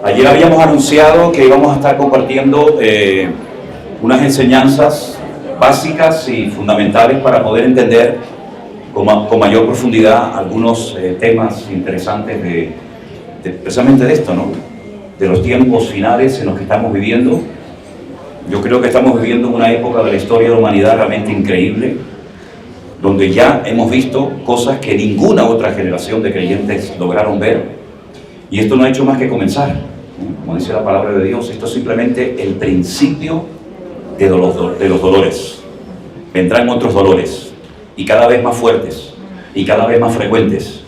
Ayer habíamos anunciado que íbamos a estar compartiendo unas enseñanzas básicas y fundamentales para poder entender con mayor profundidad algunos temas interesantes precisamente de esto, ¿no? De los tiempos finales en los que estamos viviendo. Yo creo que estamos viviendo una época de la historia de la humanidad realmente increíble, donde ya hemos visto cosas que ninguna otra generación de creyentes lograron ver, y esto no ha hecho más que comenzar, ¿no? Como dice la palabra de Dios, esto es simplemente el principio de los dolores. Vendrán otros dolores, y cada vez más fuertes, y cada vez más frecuentes,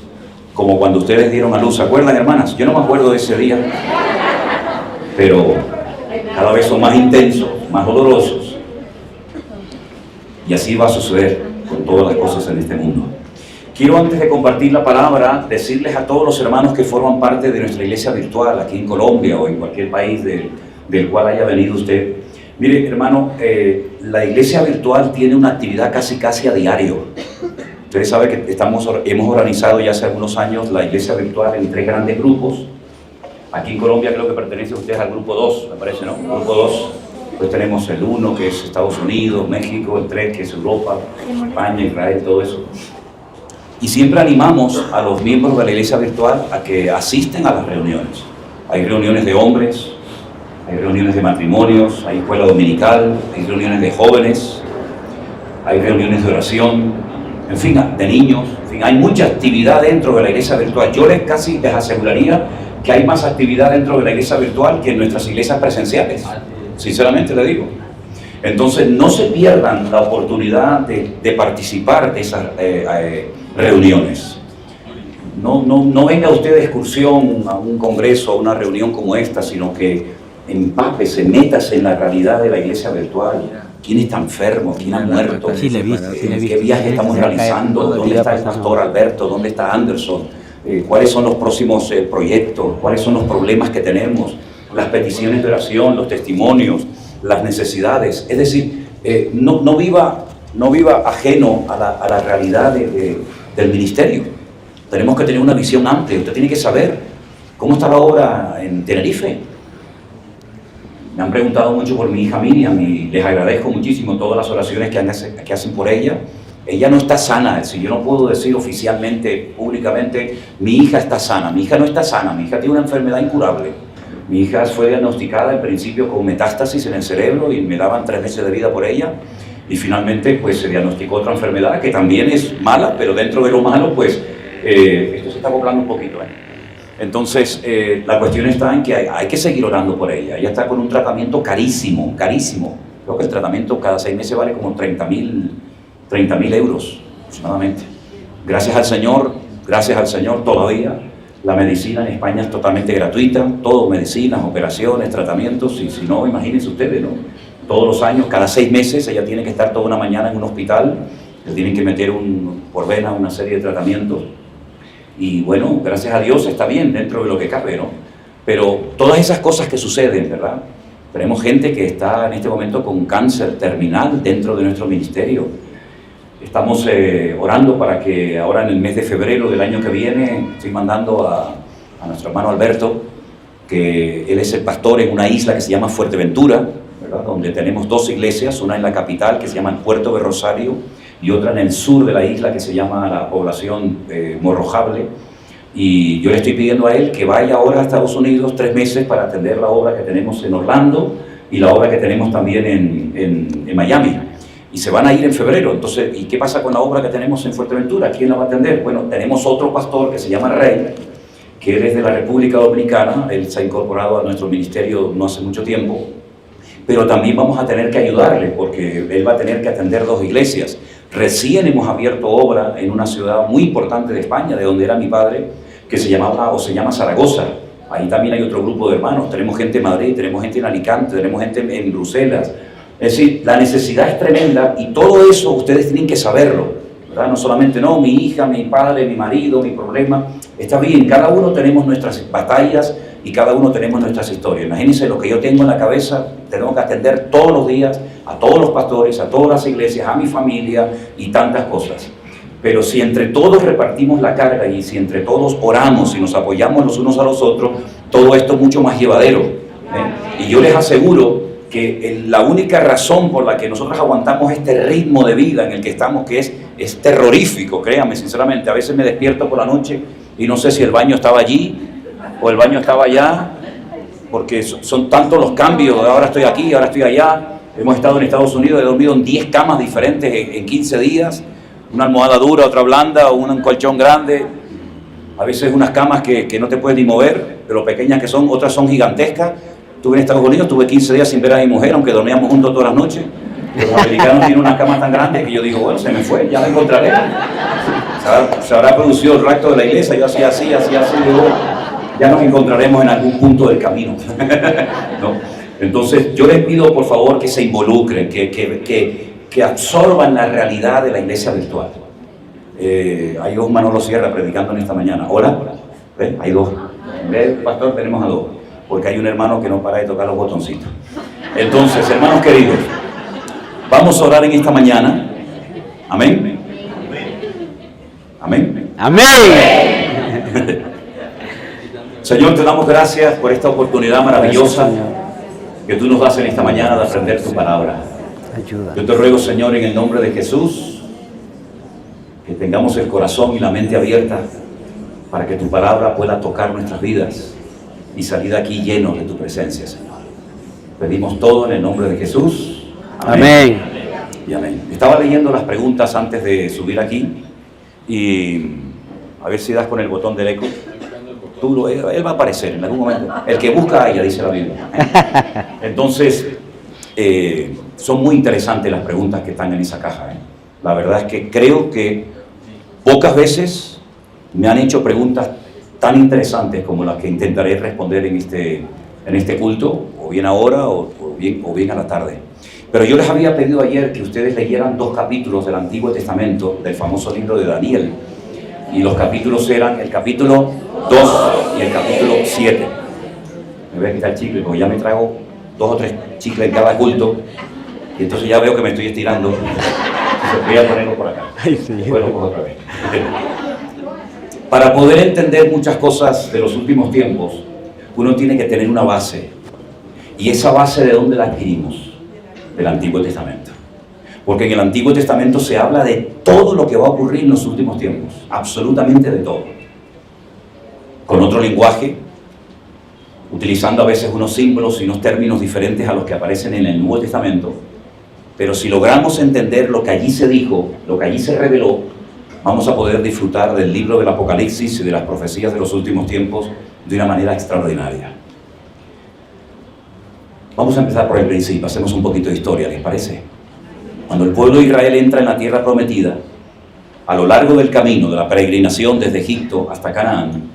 como cuando ustedes dieron a luz. ¿Se acuerdan, hermanas? Yo no me acuerdo de ese día, pero cada vez son más intensos, más dolorosos, y así va a suceder con todas las cosas en este mundo. Quiero, antes de compartir la palabra, decirles a todos los hermanos que forman parte de nuestra iglesia virtual aquí en Colombia o en cualquier país del cual haya venido usted. Mire, hermano, la iglesia virtual tiene una actividad casi a diario. Ustedes saben que hemos organizado ya hace algunos años la iglesia virtual en 3 grandes grupos. Aquí en Colombia creo que pertenece ustedes al grupo 2, me parece, ¿no? Grupo 2. Pues tenemos el 1, que es Estados Unidos, México; el 3, que es Europa, España, Israel, todo eso. Y siempre animamos a los miembros de la iglesia virtual a que asisten a las reuniones. Hay reuniones de hombres, hay reuniones de matrimonios, hay escuela dominical, hay reuniones de jóvenes, hay reuniones de oración, en fin, de niños. En fin, hay mucha actividad dentro de la iglesia virtual. Yo casi les aseguraría que hay más actividad dentro de la iglesia virtual que en nuestras iglesias presenciales. Sinceramente le digo. Entonces, no se pierdan la oportunidad de participar de esas reuniones. No venga usted de excursión a un congreso, a una reunión como esta, sino que empápese, métase en la realidad de la iglesia virtual. ¿Quién está enfermo? ¿Quién ha muerto? ¿Qué viaje estamos realizando? ¿Dónde está el pastor Alberto? ¿Dónde está Anderson? ¿Cuáles son los próximos proyectos? ¿Cuáles son los problemas que tenemos? Las peticiones de oración, los testimonios, las necesidades. Es decir, no viva ajeno a la realidad del ministerio. Tenemos que tener una visión amplia. Usted tiene que saber cómo está la obra en Tenerife. Me han preguntado mucho por mi hija Miriam y les agradezco muchísimo todas las oraciones que hacen por ella. Ella no está sana. Es decir, yo no puedo decir oficialmente, públicamente, mi hija está sana. Mi hija no está sana. Mi hija tiene una enfermedad incurable. Mi hija fue diagnosticada al principio con metástasis en el cerebro y me daban 3 meses de vida por ella. Y finalmente pues se diagnosticó otra enfermedad que también es mala, pero dentro de lo malo pues esto se está acoplando un poquito. Entonces la cuestión está en que hay que seguir orando por ella. Ella está con un tratamiento carísimo. Creo que el tratamiento cada 6 meses vale como 30.000 euros aproximadamente. Gracias al Señor todavía la medicina en España es totalmente gratuita, todo, medicinas, operaciones, tratamientos, y si no, imagínense ustedes, ¿no? Todos los años, cada 6 meses, ella tiene que estar toda una mañana en un hospital, le tienen que meter por vena una serie de tratamientos, y bueno, gracias a Dios está bien dentro de lo que cabe, ¿no? Pero todas esas cosas que suceden, ¿verdad? Tenemos gente que está en este momento con cáncer terminal dentro de nuestro ministerio. Estamos orando para que ahora en el mes de febrero del año que viene, estoy mandando a nuestro hermano Alberto, que él es el pastor en una isla que se llama Fuerteventura, ¿verdad? Donde tenemos 2 iglesias, una en la capital que se llama el Puerto de Rosario y otra en el sur de la isla que se llama la población Morrojable. Y yo le estoy pidiendo a él que vaya ahora a Estados Unidos 3 meses para atender la obra que tenemos en Orlando y la obra que tenemos también en Miami. Y se van a ir en febrero. Entonces, ¿y qué pasa con la obra que tenemos en Fuerteventura? ¿Quién la va a atender? Bueno, tenemos otro pastor que se llama Rey, que él es de la República Dominicana. Él se ha incorporado a nuestro ministerio no hace mucho tiempo, pero también vamos a tener que ayudarle porque él va a tener que atender 2 iglesias. Recién hemos abierto obra en una ciudad muy importante de España, de donde era mi padre, que se llama Zaragoza. Ahí también hay otro grupo de hermanos. Tenemos gente en Madrid, tenemos gente en Alicante, tenemos gente en Bruselas. Es decir, la necesidad es tremenda y todo eso ustedes tienen que saberlo, ¿verdad? No solamente, no, mi hija, mi padre, mi marido, mi problema. Está bien, cada uno tenemos nuestras batallas y cada uno tenemos nuestras historias. Imagínense lo que yo tengo en la cabeza. Tenemos que atender todos los días a todos los pastores, a todas las iglesias, a mi familia y tantas cosas. Pero si entre todos repartimos la carga y si entre todos oramos y nos apoyamos los unos a los otros, todo esto es mucho más llevadero. Y yo les aseguro que la única razón por la que nosotros aguantamos este ritmo de vida en el que estamos, que es terrorífico, créanme sinceramente, a veces me despierto por la noche y no sé si el baño estaba allí o el baño estaba allá, porque son tantos los cambios, ahora estoy aquí, ahora estoy allá. Hemos estado en Estados Unidos, he dormido en 10 camas diferentes en 15 días, una almohada dura, otra blanda, o un colchón grande, a veces unas camas que no te puedes ni mover, de lo pequeñas que son, otras son gigantescas. Estuve en Estados Unidos, tuve 15 días sin ver a mi mujer, aunque dormíamos juntos todas las noches. Los americanos tienen unas camas tan grandes que yo digo, bueno, se me fue, ya la encontraré. Se habrá producido el rapto de la iglesia, yo hacía así, digo, ya nos encontraremos en algún punto del camino. ¿No? Entonces, yo les pido, por favor, que se involucren, que absorban la realidad de la iglesia virtual. Hay dos Manolo Sierra predicando en esta mañana. ¿Hola? ¿Ven? Hay dos. En vez de pastor tenemos a dos, porque hay un hermano que no para de tocar los botoncitos. Entonces, hermanos queridos, vamos a orar en esta mañana. Amén. Amén. Amén. Señor, te damos gracias por esta oportunidad maravillosa que tú nos das en esta mañana de aprender tu palabra. Yo te ruego, Señor, en el nombre de Jesús, que tengamos el corazón y la mente abierta para que tu palabra pueda tocar nuestras vidas y salir de aquí llenos de tu presencia, Señor. Pedimos todo en el nombre de Jesús. Amén. Y amén. Estaba leyendo las preguntas antes de subir aquí y a ver si das con el botón del eco. Él va a aparecer en algún momento. El que busca haya, dice la Biblia. Entonces, son muy interesantes las preguntas que están en esa caja. La verdad es que creo que pocas veces me han hecho preguntas tan interesantes como las que intentaré responder en este culto, o bien ahora o bien a la tarde. Pero yo les había pedido ayer que ustedes leyeran 2 capítulos del Antiguo Testamento, del famoso libro de Daniel. Y los capítulos eran el capítulo 2 y el capítulo 7. Me voy a quitar el chicle porque ya me trago 2 o 3 chicles en cada culto y entonces ya veo que me estoy estirando. Entonces voy a ponerlo por acá. Después lo pongo otra vez. Para poder entender muchas cosas de los últimos tiempos, uno tiene que tener una base. ¿Y esa base de dónde la adquirimos? Del Antiguo Testamento. Porque en el Antiguo Testamento se habla de todo lo que va a ocurrir en los últimos tiempos, absolutamente de todo. Con otro lenguaje, utilizando a veces unos símbolos y unos términos diferentes a los que aparecen en el Nuevo Testamento, pero si logramos entender lo que allí se dijo, lo que allí se reveló, vamos a poder disfrutar del libro del Apocalipsis y de las profecías de los últimos tiempos de una manera extraordinaria. Vamos a empezar por el principio, hacemos un poquito de historia, ¿les parece? Cuando el pueblo de Israel entra en la tierra prometida, a lo largo del camino de la peregrinación desde Egipto hasta Canaán,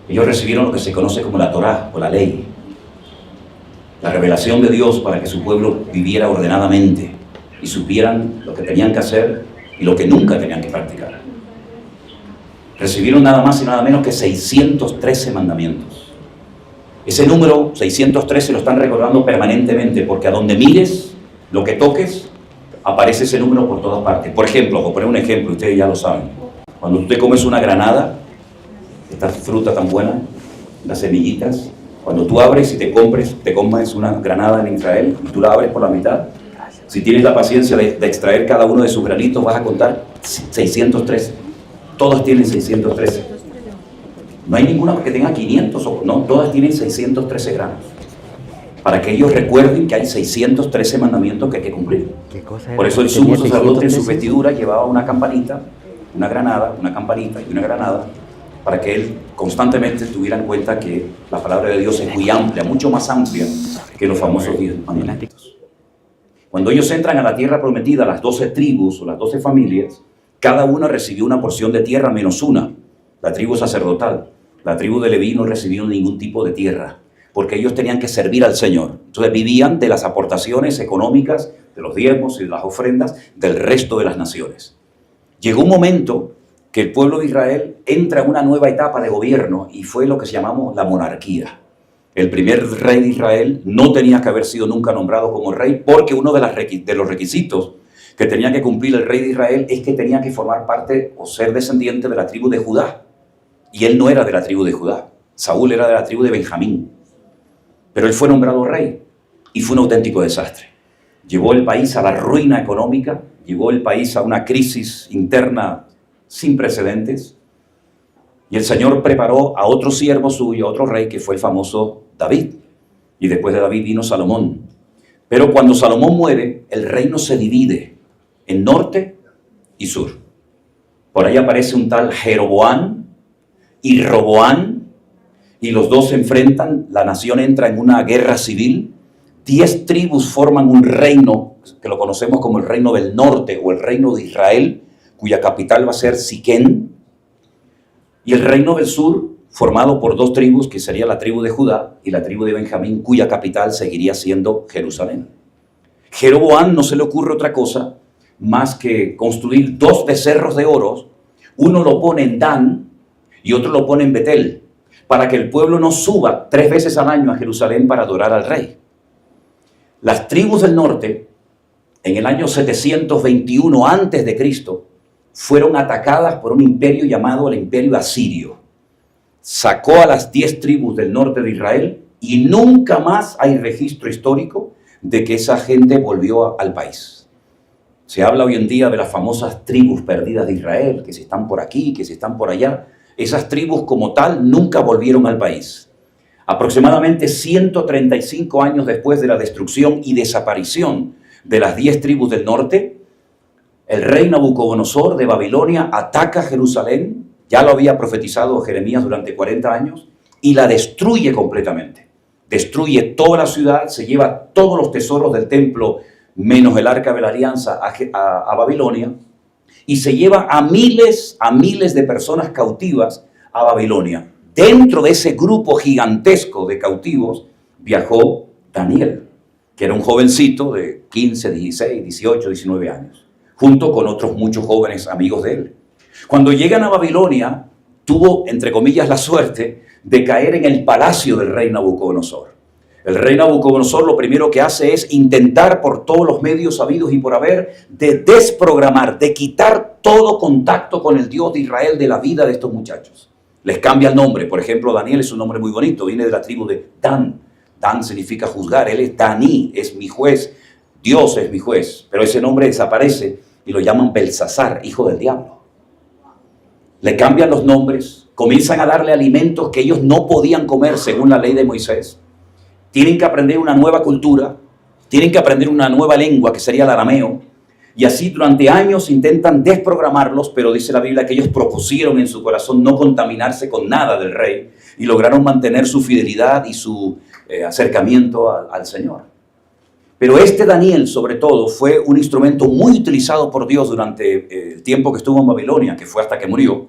ellos recibieron lo que se conoce como la Torá o la ley, la revelación de Dios para que su pueblo viviera ordenadamente y supieran lo que tenían que hacer y lo que nunca tenían que practicar. Recibieron nada más y nada menos que 613 mandamientos. Ese número 613 lo están recordando permanentemente porque a donde mires, lo que toques, aparece ese número por todas partes. Por ejemplo, voy a poner un ejemplo, ustedes ya lo saben. Cuando usted comes una granada, esta fruta tan buena, las semillitas, cuando tú abres y te comes una granada en Israel y tú la abres por la mitad, si tienes la paciencia de extraer cada uno de sus granitos, vas a contar 613. Todas tienen 613. No hay ninguna que tenga 500, no, todas tienen 613 granos. Para que ellos recuerden que hay 613 mandamientos que hay que cumplir. Por eso el sumo sacerdote en su vestidura llevaba una campanita, una granada, una campanita y una granada, para que él constantemente tuviera en cuenta que la palabra de Dios es muy amplia, mucho más amplia que los famosos 10 mandamientos. Cuando ellos entran a la tierra prometida, las 12 tribus o las 12 familias, cada una recibió una porción de tierra menos una, la tribu sacerdotal. La tribu de Leví no recibió ningún tipo de tierra, porque ellos tenían que servir al Señor. Entonces vivían de las aportaciones económicas, de los diezmos y de las ofrendas del resto de las naciones. Llegó un momento que el pueblo de Israel entra en una nueva etapa de gobierno y fue lo que llamamos la monarquía. El primer rey de Israel no tenía que haber sido nunca nombrado como rey porque uno de los requisitos que tenía que cumplir el rey de Israel es que tenía que formar parte o ser descendiente de la tribu de Judá. Y él no era de la tribu de Judá. Saúl era de la tribu de Benjamín. Pero él fue nombrado rey y fue un auténtico desastre. Llevó el país a la ruina económica, llevó el país a una crisis interna sin precedentes. Y el Señor preparó a otro siervo suyo, a otro rey, que fue el famoso David. Y después de David vino Salomón. Pero cuando Salomón muere, el reino se divide en norte y sur. Por ahí aparece un tal Jeroboam y Roboam, y los dos se enfrentan, la nación entra en una guerra civil, 10 tribus forman un reino, que lo conocemos como el reino del norte, o el reino de Israel, cuya capital va a ser Siquén, y el reino del sur, formado por 2 tribus, que sería la tribu de Judá y la tribu de Benjamín, cuya capital seguiría siendo Jerusalén. Jeroboam no se le ocurre otra cosa más que construir 2 becerros de oro, uno lo pone en Dan, y otro lo pone en Betel, para que el pueblo no suba 3 veces al año a Jerusalén para adorar al rey. Las tribus del norte, en el año 721 a.C., fueron atacadas por un imperio llamado el Imperio Asirio. Sacó a las 10 tribus del norte de Israel y nunca más hay registro histórico de que esa gente volvió al país. Se habla hoy en día de las famosas tribus perdidas de Israel, que si están por aquí, que si están por allá. Esas tribus como tal nunca volvieron al país. Aproximadamente 135 años después de la destrucción y desaparición de las 10 tribus del norte, el rey Nabucodonosor de Babilonia ataca Jerusalén, ya lo había profetizado Jeremías durante 40 años, y la destruye completamente. Destruye toda la ciudad, se lleva todos los tesoros del templo, menos el arca de la alianza, a Babilonia, y se lleva a miles de personas cautivas a Babilonia. Dentro de ese grupo gigantesco de cautivos viajó Daniel, que era un jovencito de 15, 16, 18, 19 años, junto con otros muchos jóvenes amigos de él. Cuando llegan a Babilonia, tuvo, entre comillas, la suerte de caer en el palacio del rey Nabucodonosor. El rey Nabucodonosor lo primero que hace es intentar por todos los medios habidos y por haber de desprogramar, de quitar todo contacto con el Dios de Israel de la vida de estos muchachos. Les cambia el nombre. Por ejemplo, Daniel es un nombre muy bonito, viene de la tribu de Dan. Dan significa juzgar, él es Daní, es mi juez, Dios es mi juez. Pero ese nombre desaparece y lo llaman Belsasar, hijo del diablo. Le cambian los nombres, comienzan a darle alimentos que ellos no podían comer según la ley de Moisés. Tienen que aprender una nueva cultura, tienen que aprender una nueva lengua que sería el arameo, y así durante años intentan desprogramarlos, pero dice la Biblia que ellos propusieron en su corazón no contaminarse con nada del rey y lograron mantener su fidelidad y su acercamiento al Señor. Pero este Daniel, sobre todo, fue un instrumento muy utilizado por Dios durante el tiempo que estuvo en Babilonia, que fue hasta que murió,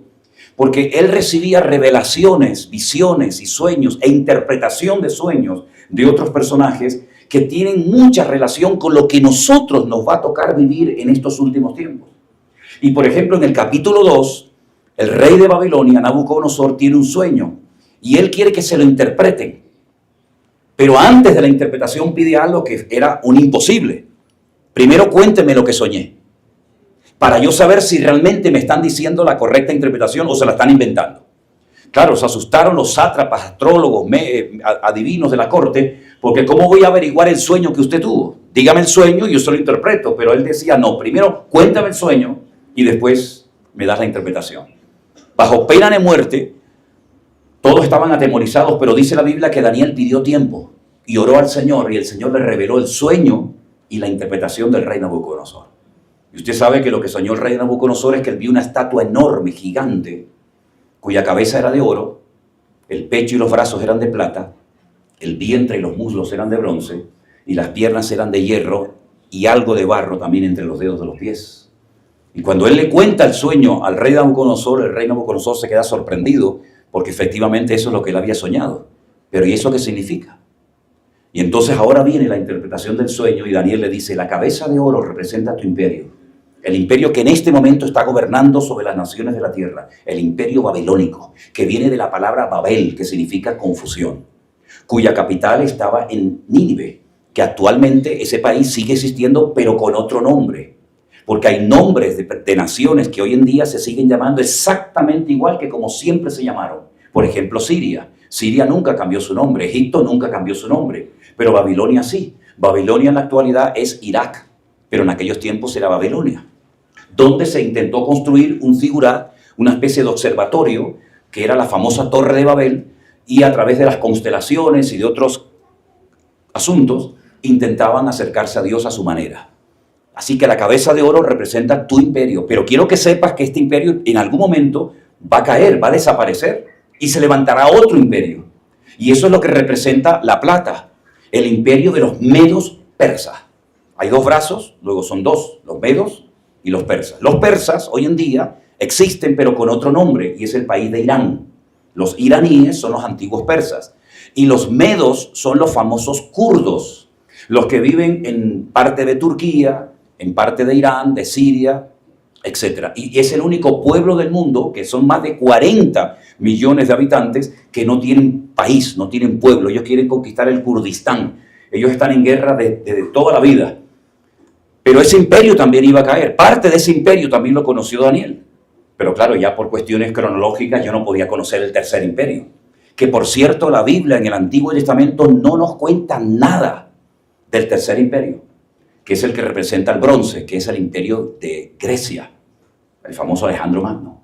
porque él recibía revelaciones, visiones y sueños e interpretación de sueños de otros personajes que tienen mucha relación con lo que nosotros nos va a tocar vivir en estos últimos tiempos. Y por ejemplo, en el capítulo 2, el rey de Babilonia, Nabucodonosor, tiene un sueño y él quiere que se lo interpreten. Pero antes de la interpretación pide algo que era un imposible. Primero cuénteme lo que soñé, para yo saber si realmente me están diciendo la correcta interpretación o se la están inventando. Claro, se asustaron los sátrapas, astrólogos, adivinos de la corte, porque ¿cómo voy a averiguar el sueño que usted tuvo? Dígame el sueño y yo se lo interpreto. Pero él decía, no, primero cuéntame el sueño y después me das la interpretación. Bajo pena de muerte, todos estaban atemorizados, pero dice la Biblia que Daniel pidió tiempo y oró al Señor, y el Señor le reveló el sueño y la interpretación del rey Nabucodonosor. Y usted sabe que lo que soñó el rey Nabucodonosor es que él vio una estatua enorme, gigante, cuya cabeza era de oro, el pecho y los brazos eran de plata, el vientre y los muslos eran de bronce, y las piernas eran de hierro, y algo de barro también entre los dedos de los pies. Y cuando él le cuenta el sueño al rey Nabucodonosor, el rey Nabucodonosor se queda sorprendido, porque efectivamente eso es lo que él había soñado. Pero ¿y eso qué significa? Y entonces ahora viene la interpretación del sueño, y Daniel le dice, la cabeza de oro representa tu imperio. El imperio que en este momento está gobernando sobre las naciones de la tierra, el imperio babilónico, que viene de la palabra Babel, que significa confusión, cuya capital estaba en Nínive, que actualmente ese país sigue existiendo, pero con otro nombre. porque hay nombres de naciones que hoy en día se siguen llamando exactamente igual que como siempre se llamaron. Por ejemplo, Siria. Siria nunca cambió su nombre, Egipto nunca cambió su nombre, pero Babilonia sí. Babilonia en la actualidad es Irak, pero en aquellos tiempos era Babilonia, donde se intentó construir un zigurat, una especie de observatorio, que era la famosa Torre de Babel, y a través de las constelaciones y de otros asuntos, intentaban acercarse a Dios a su manera. Así que la cabeza de oro representa tu imperio, pero quiero que sepas que este imperio en algún momento va a caer, va a desaparecer, y se levantará otro imperio. Y eso es lo que representa la plata, el imperio de los medos persas. Hay dos brazos, luego son dos, los medos y los persas. Los persas hoy en día existen, pero con otro nombre, y es el país de Irán. Los iraníes son los antiguos persas, y los medos son los famosos kurdos, los que viven en parte de Turquía, en parte de Irán, de Siria, etc. Y es el único pueblo del mundo, que son más de 40 millones de habitantes, que no tienen país, no tienen pueblo. Ellos quieren conquistar el Kurdistán. Ellos están en guerra desde toda la vida. Pero ese imperio también iba a caer. Parte de ese imperio también lo conoció Daniel. Pero claro, ya por cuestiones cronológicas yo no podía conocer el tercer imperio. Que por cierto, la Biblia en el Antiguo Testamento no nos cuenta nada del tercer imperio, que es el que representa el bronce, que es el imperio de Grecia, el famoso Alejandro Magno.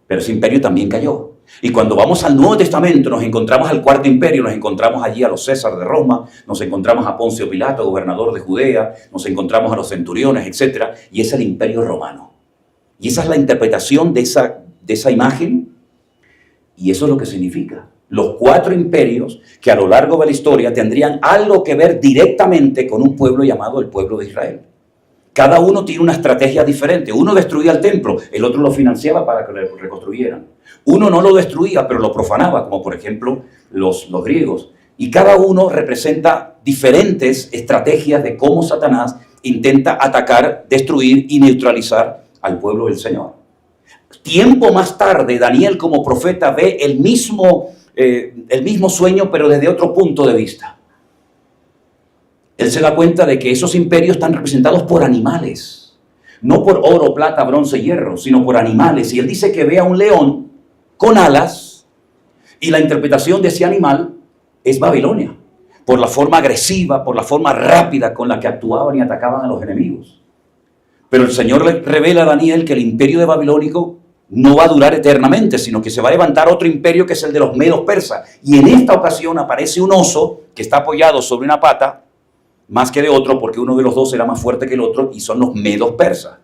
Pero ese imperio también cayó. Y cuando vamos al Nuevo Testamento nos encontramos al cuarto imperio, nos encontramos allí a los César de Roma, nos encontramos a Poncio Pilato, gobernador de Judea, nos encontramos a los centuriones, etc. Y es el imperio romano. Y esa es la interpretación de esa imagen, y eso es lo que significa. Los cuatro imperios que a lo largo de la historia tendrían algo que ver directamente con un pueblo llamado el pueblo de Israel. Cada uno tiene una estrategia diferente. Uno destruía el templo, el otro lo financiaba para que lo reconstruyeran. Uno no lo destruía, pero lo profanaba, como por ejemplo los griegos. Y cada uno representa diferentes estrategias de cómo Satanás intenta atacar, destruir y neutralizar al pueblo del Señor. Tiempo más tarde, Daniel como profeta ve el mismo sueño, pero desde otro punto de vista. Él se da cuenta de que esos imperios están representados por animales, no por oro, plata, bronce, hierro, sino por animales. Y él dice que ve a un león con alas, y la interpretación de ese animal es Babilonia, por la forma agresiva, por la forma rápida con la que actuaban y atacaban a los enemigos. Pero el Señor le revela a Daniel que el imperio de Babilónico no va a durar eternamente, sino que se va a levantar otro imperio, que es el de los medos persas. Y en esta ocasión aparece un oso que está apoyado sobre una pata, más que de otro, porque uno de los dos era más fuerte que el otro, y son los medos persas.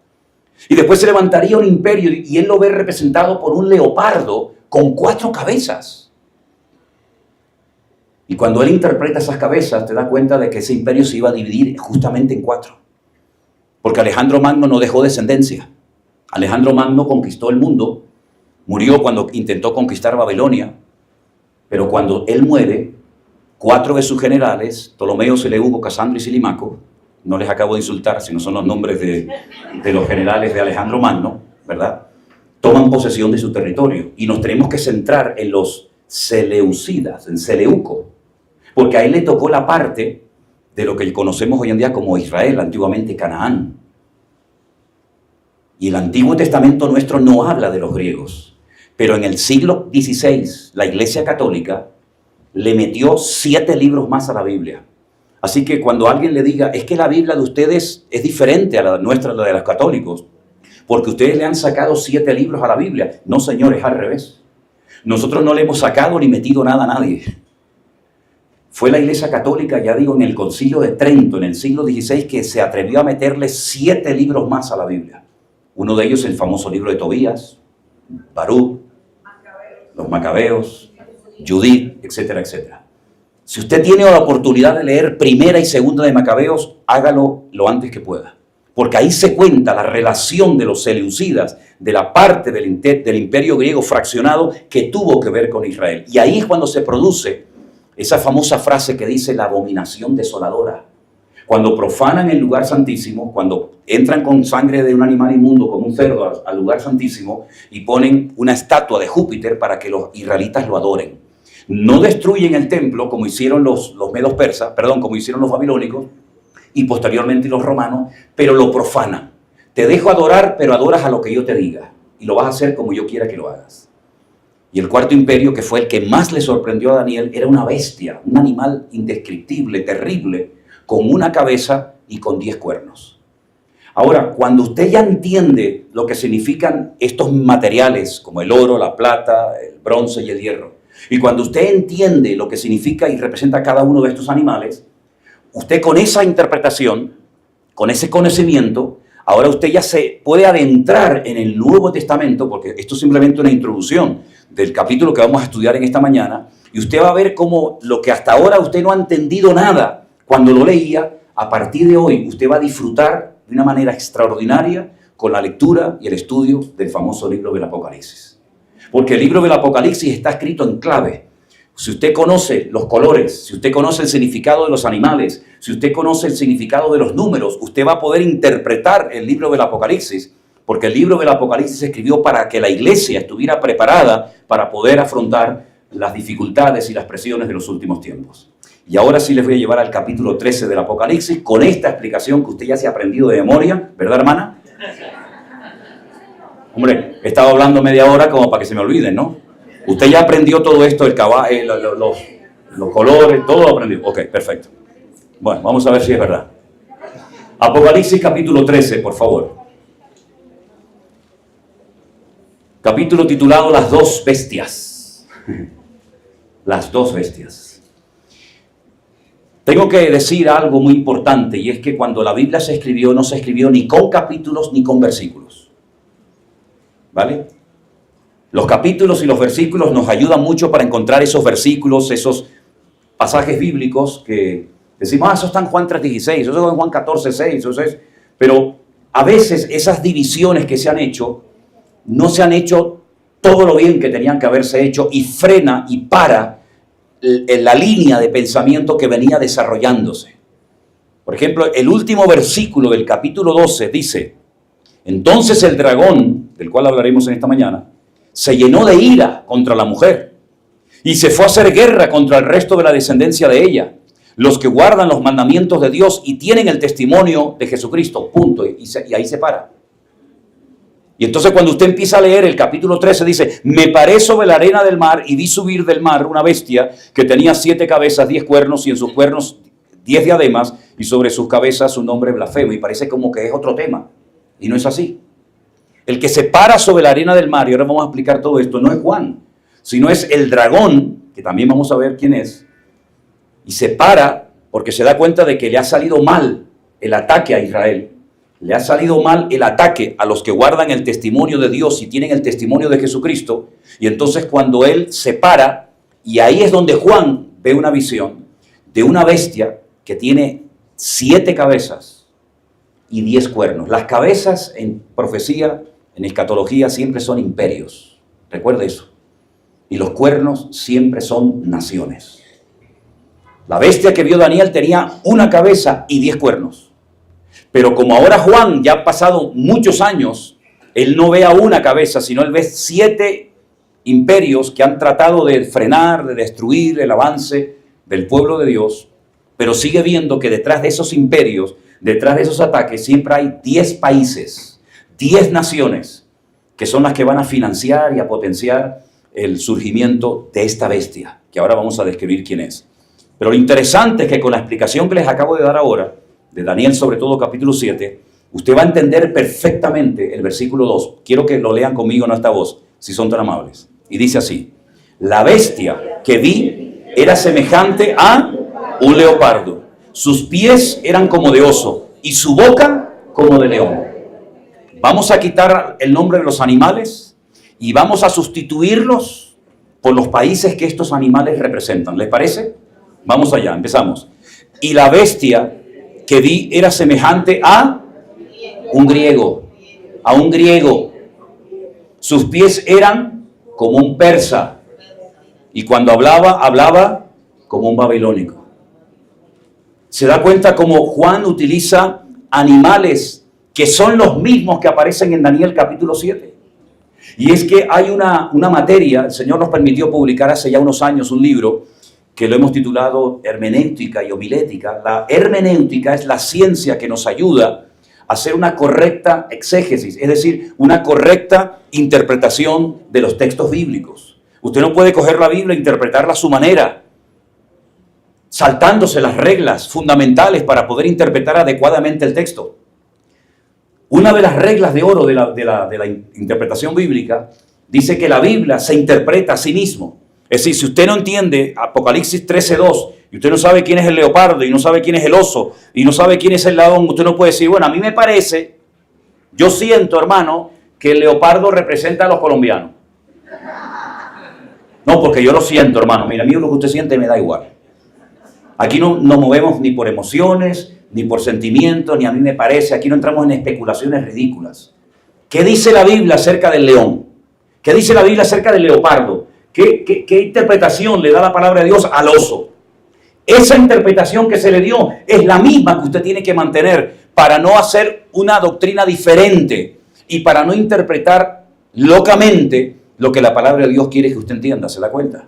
Y después se levantaría un imperio, y él lo ve representado por un leopardo con 4 cabezas. Y cuando él interpreta esas cabezas, te da cuenta de que ese imperio se iba a dividir justamente en 4. Porque Alejandro Magno no dejó descendencia. Alejandro Magno conquistó el mundo, murió cuando intentó conquistar Babilonia, pero cuando él muere, 4 de sus generales, Ptolomeo, Seleuco, Casandro y Silimaco, no les acabo de insultar, sino son los nombres de los generales de Alejandro Magno, ¿verdad?, toman posesión de su territorio. Y nos tenemos que centrar en los seleucidas, en Seleuco, porque a él le tocó la parte de lo que conocemos hoy en día como Israel, antiguamente Canaán. Y el Antiguo Testamento nuestro no habla de los griegos, pero en el siglo XVI la Iglesia Católica le metió 7 libros más a la Biblia. Así que cuando alguien le diga, es que la Biblia de ustedes es diferente a la nuestra, la de los católicos, porque ustedes le han sacado 7 libros a la Biblia. No, señores, al revés. Nosotros no le hemos sacado ni metido nada a nadie. Fue la Iglesia Católica, ya digo, en el Concilio de Trento, en el siglo XVI, que se atrevió a meterle 7 libros más a la Biblia. Uno de ellos, el famoso libro de Tobías, Baruch, los Macabeos, Judith, etcétera, etcétera. Si usted tiene la oportunidad de leer primera y segunda de Macabeos, hágalo lo antes que pueda. Porque ahí se cuenta la relación de los seleucidas, de la parte del imperio griego fraccionado que tuvo que ver con Israel. Y ahí es cuando se produce esa famosa frase que dice la abominación desoladora. Cuando profanan el lugar santísimo, cuando entran con sangre de un animal inmundo, como un cerdo, al lugar santísimo, y ponen una estatua de Júpiter para que los israelitas lo adoren. No destruyen el templo como hicieron los medos persas, como hicieron los babilónicos y posteriormente los romanos, pero lo profanan. te dejo adorar, pero adoras a lo que yo te diga. Y lo vas a hacer como yo quiera que lo hagas. Y el cuarto imperio, que fue el que más le sorprendió a Daniel, era una bestia, un animal indescriptible, terrible, con una cabeza y con 10 cuernos. Ahora, cuando usted ya entiende lo que significan estos materiales, como el oro, la plata, el bronce y el hierro, y cuando usted entiende lo que significa y representa cada uno de estos animales, usted con esa interpretación, con ese conocimiento, ahora usted ya se puede adentrar en el Nuevo Testamento, porque esto es simplemente una introducción del capítulo que vamos a estudiar en esta mañana, y usted va a ver cómo lo que hasta ahora usted no ha entendido nada cuando lo leía, a partir de hoy usted va a disfrutar de una manera extraordinaria con la lectura y el estudio del famoso libro del Apocalipsis. Porque el libro del Apocalipsis está escrito en clave. Si usted conoce los colores, si usted conoce el significado de los animales, si usted conoce el significado de los números, usted va a poder interpretar el libro del Apocalipsis, porque el libro del Apocalipsis se escribió para que la iglesia estuviera preparada para poder afrontar las dificultades y las presiones de los últimos tiempos. Y ahora sí les voy a llevar al capítulo 13 del Apocalipsis con esta explicación que usted ya se ha aprendido de memoria, ¿verdad, hermana? Hombre, he estado hablando media hora como para que se me olviden, ¿no? Usted ya aprendió todo esto, el caballo, los colores, todo lo aprendió. Ok, perfecto. Bueno, vamos a ver si es verdad. Apocalipsis capítulo 13, por favor. Capítulo titulado Las dos bestias. Las dos bestias. Tengo que decir algo muy importante, y es que cuando la Biblia se escribió, no se escribió ni con capítulos ni con versículos. ¿Vale? Los capítulos y los versículos nos ayudan mucho para encontrar esos versículos, esos pasajes bíblicos que decimos, eso está en Juan 3:16, eso está en Juan 14:6, eso es. Pero a veces esas divisiones que se han hecho, no se han hecho todo lo bien que tenían que haberse hecho y frena y para la línea de pensamiento que venía desarrollándose. Por ejemplo, el último versículo del capítulo 12 dice, entonces el dragón, del cual hablaremos en esta mañana, se llenó de ira contra la mujer y se fue a hacer guerra contra el resto de la descendencia de ella, los que guardan los mandamientos de Dios y tienen el testimonio de Jesucristo, punto, y ahí se para. Y entonces cuando usted empieza a leer el capítulo 13 dice, me paré sobre la arena del mar y vi subir del mar una bestia que tenía 7 cabezas, 10 cuernos y en sus cuernos 10 diademas y sobre sus cabezas un nombre blasfemo. Y parece como que es otro tema. Y no es así. El que se para sobre la arena del mar, y ahora vamos a explicar todo esto, no es Juan, sino es el dragón, que también vamos a ver quién es, y se para porque se da cuenta de que le ha salido mal el ataque a Israel. Le ha salido mal el ataque a los que guardan el testimonio de Dios y tienen el testimonio de Jesucristo. Y entonces cuando él se para, y ahí es donde Juan ve una visión de una bestia que tiene 7 cabezas y 10 cuernos. Las cabezas en profecía, en escatología, siempre son imperios. Recuerde eso. Y los cuernos siempre son naciones. La bestia que vio Daniel tenía una cabeza y 10 cuernos. Pero como ahora Juan ya ha pasado muchos años, él no ve a una cabeza, sino él ve 7 imperios que han tratado de frenar, de destruir el avance del pueblo de Dios, pero sigue viendo que detrás de esos imperios, detrás de esos ataques, siempre hay 10 países, 10 naciones, que son las que van a financiar y a potenciar el surgimiento de esta bestia, que ahora vamos a describir quién es. Pero lo interesante es que con la explicación que les acabo de dar ahora, de Daniel, sobre todo capítulo 7, usted va a entender perfectamente el versículo 2. Quiero que lo lean conmigo en esta voz, si son tan amables. Y dice así, la bestia que vi era semejante a un leopardo. Sus pies eran como de oso y su boca como de león. Vamos a quitar el nombre de los animales y vamos a sustituirlos por los países que estos animales representan. ¿Les parece? Vamos allá, empezamos. Y la bestia que vi era semejante a un griego, Sus pies eran como un persa, y cuando hablaba como un babilónico. Se da cuenta cómo Juan utiliza animales que son los mismos que aparecen en Daniel capítulo 7. Y es que hay una materia, el Señor nos permitió publicar hace ya unos años un libro que lo hemos titulado Hermenéutica y Homilética. La hermenéutica es la ciencia que nos ayuda hacer una correcta exégesis, es decir, una correcta interpretación de los textos bíblicos. Usted no puede coger la Biblia e interpretarla a su manera, saltándose las reglas fundamentales para poder interpretar adecuadamente el texto. Una de las reglas de oro de la interpretación bíblica dice que la Biblia se interpreta a sí mismo. Es decir, si usted no entiende Apocalipsis 13:2 y usted no sabe quién es el leopardo y no sabe quién es el oso y no sabe quién es el león, usted no puede decir, bueno, a mí me parece, yo siento, hermano, que el leopardo representa a los colombianos. No, porque yo lo siento, hermano. Mira, a mí lo que usted siente me da igual. Aquí no nos movemos ni por emociones, ni por sentimientos, ni a mí me parece. Aquí no entramos en especulaciones ridículas. ¿Qué dice la Biblia acerca del león? ¿Qué dice la Biblia acerca del leopardo? ¿Qué interpretación le da la palabra de Dios al oso? Esa interpretación que se le dio es la misma que usted tiene que mantener para no hacer una doctrina diferente y para no interpretar locamente lo que la palabra de Dios quiere que usted entienda. ¿Se da cuenta?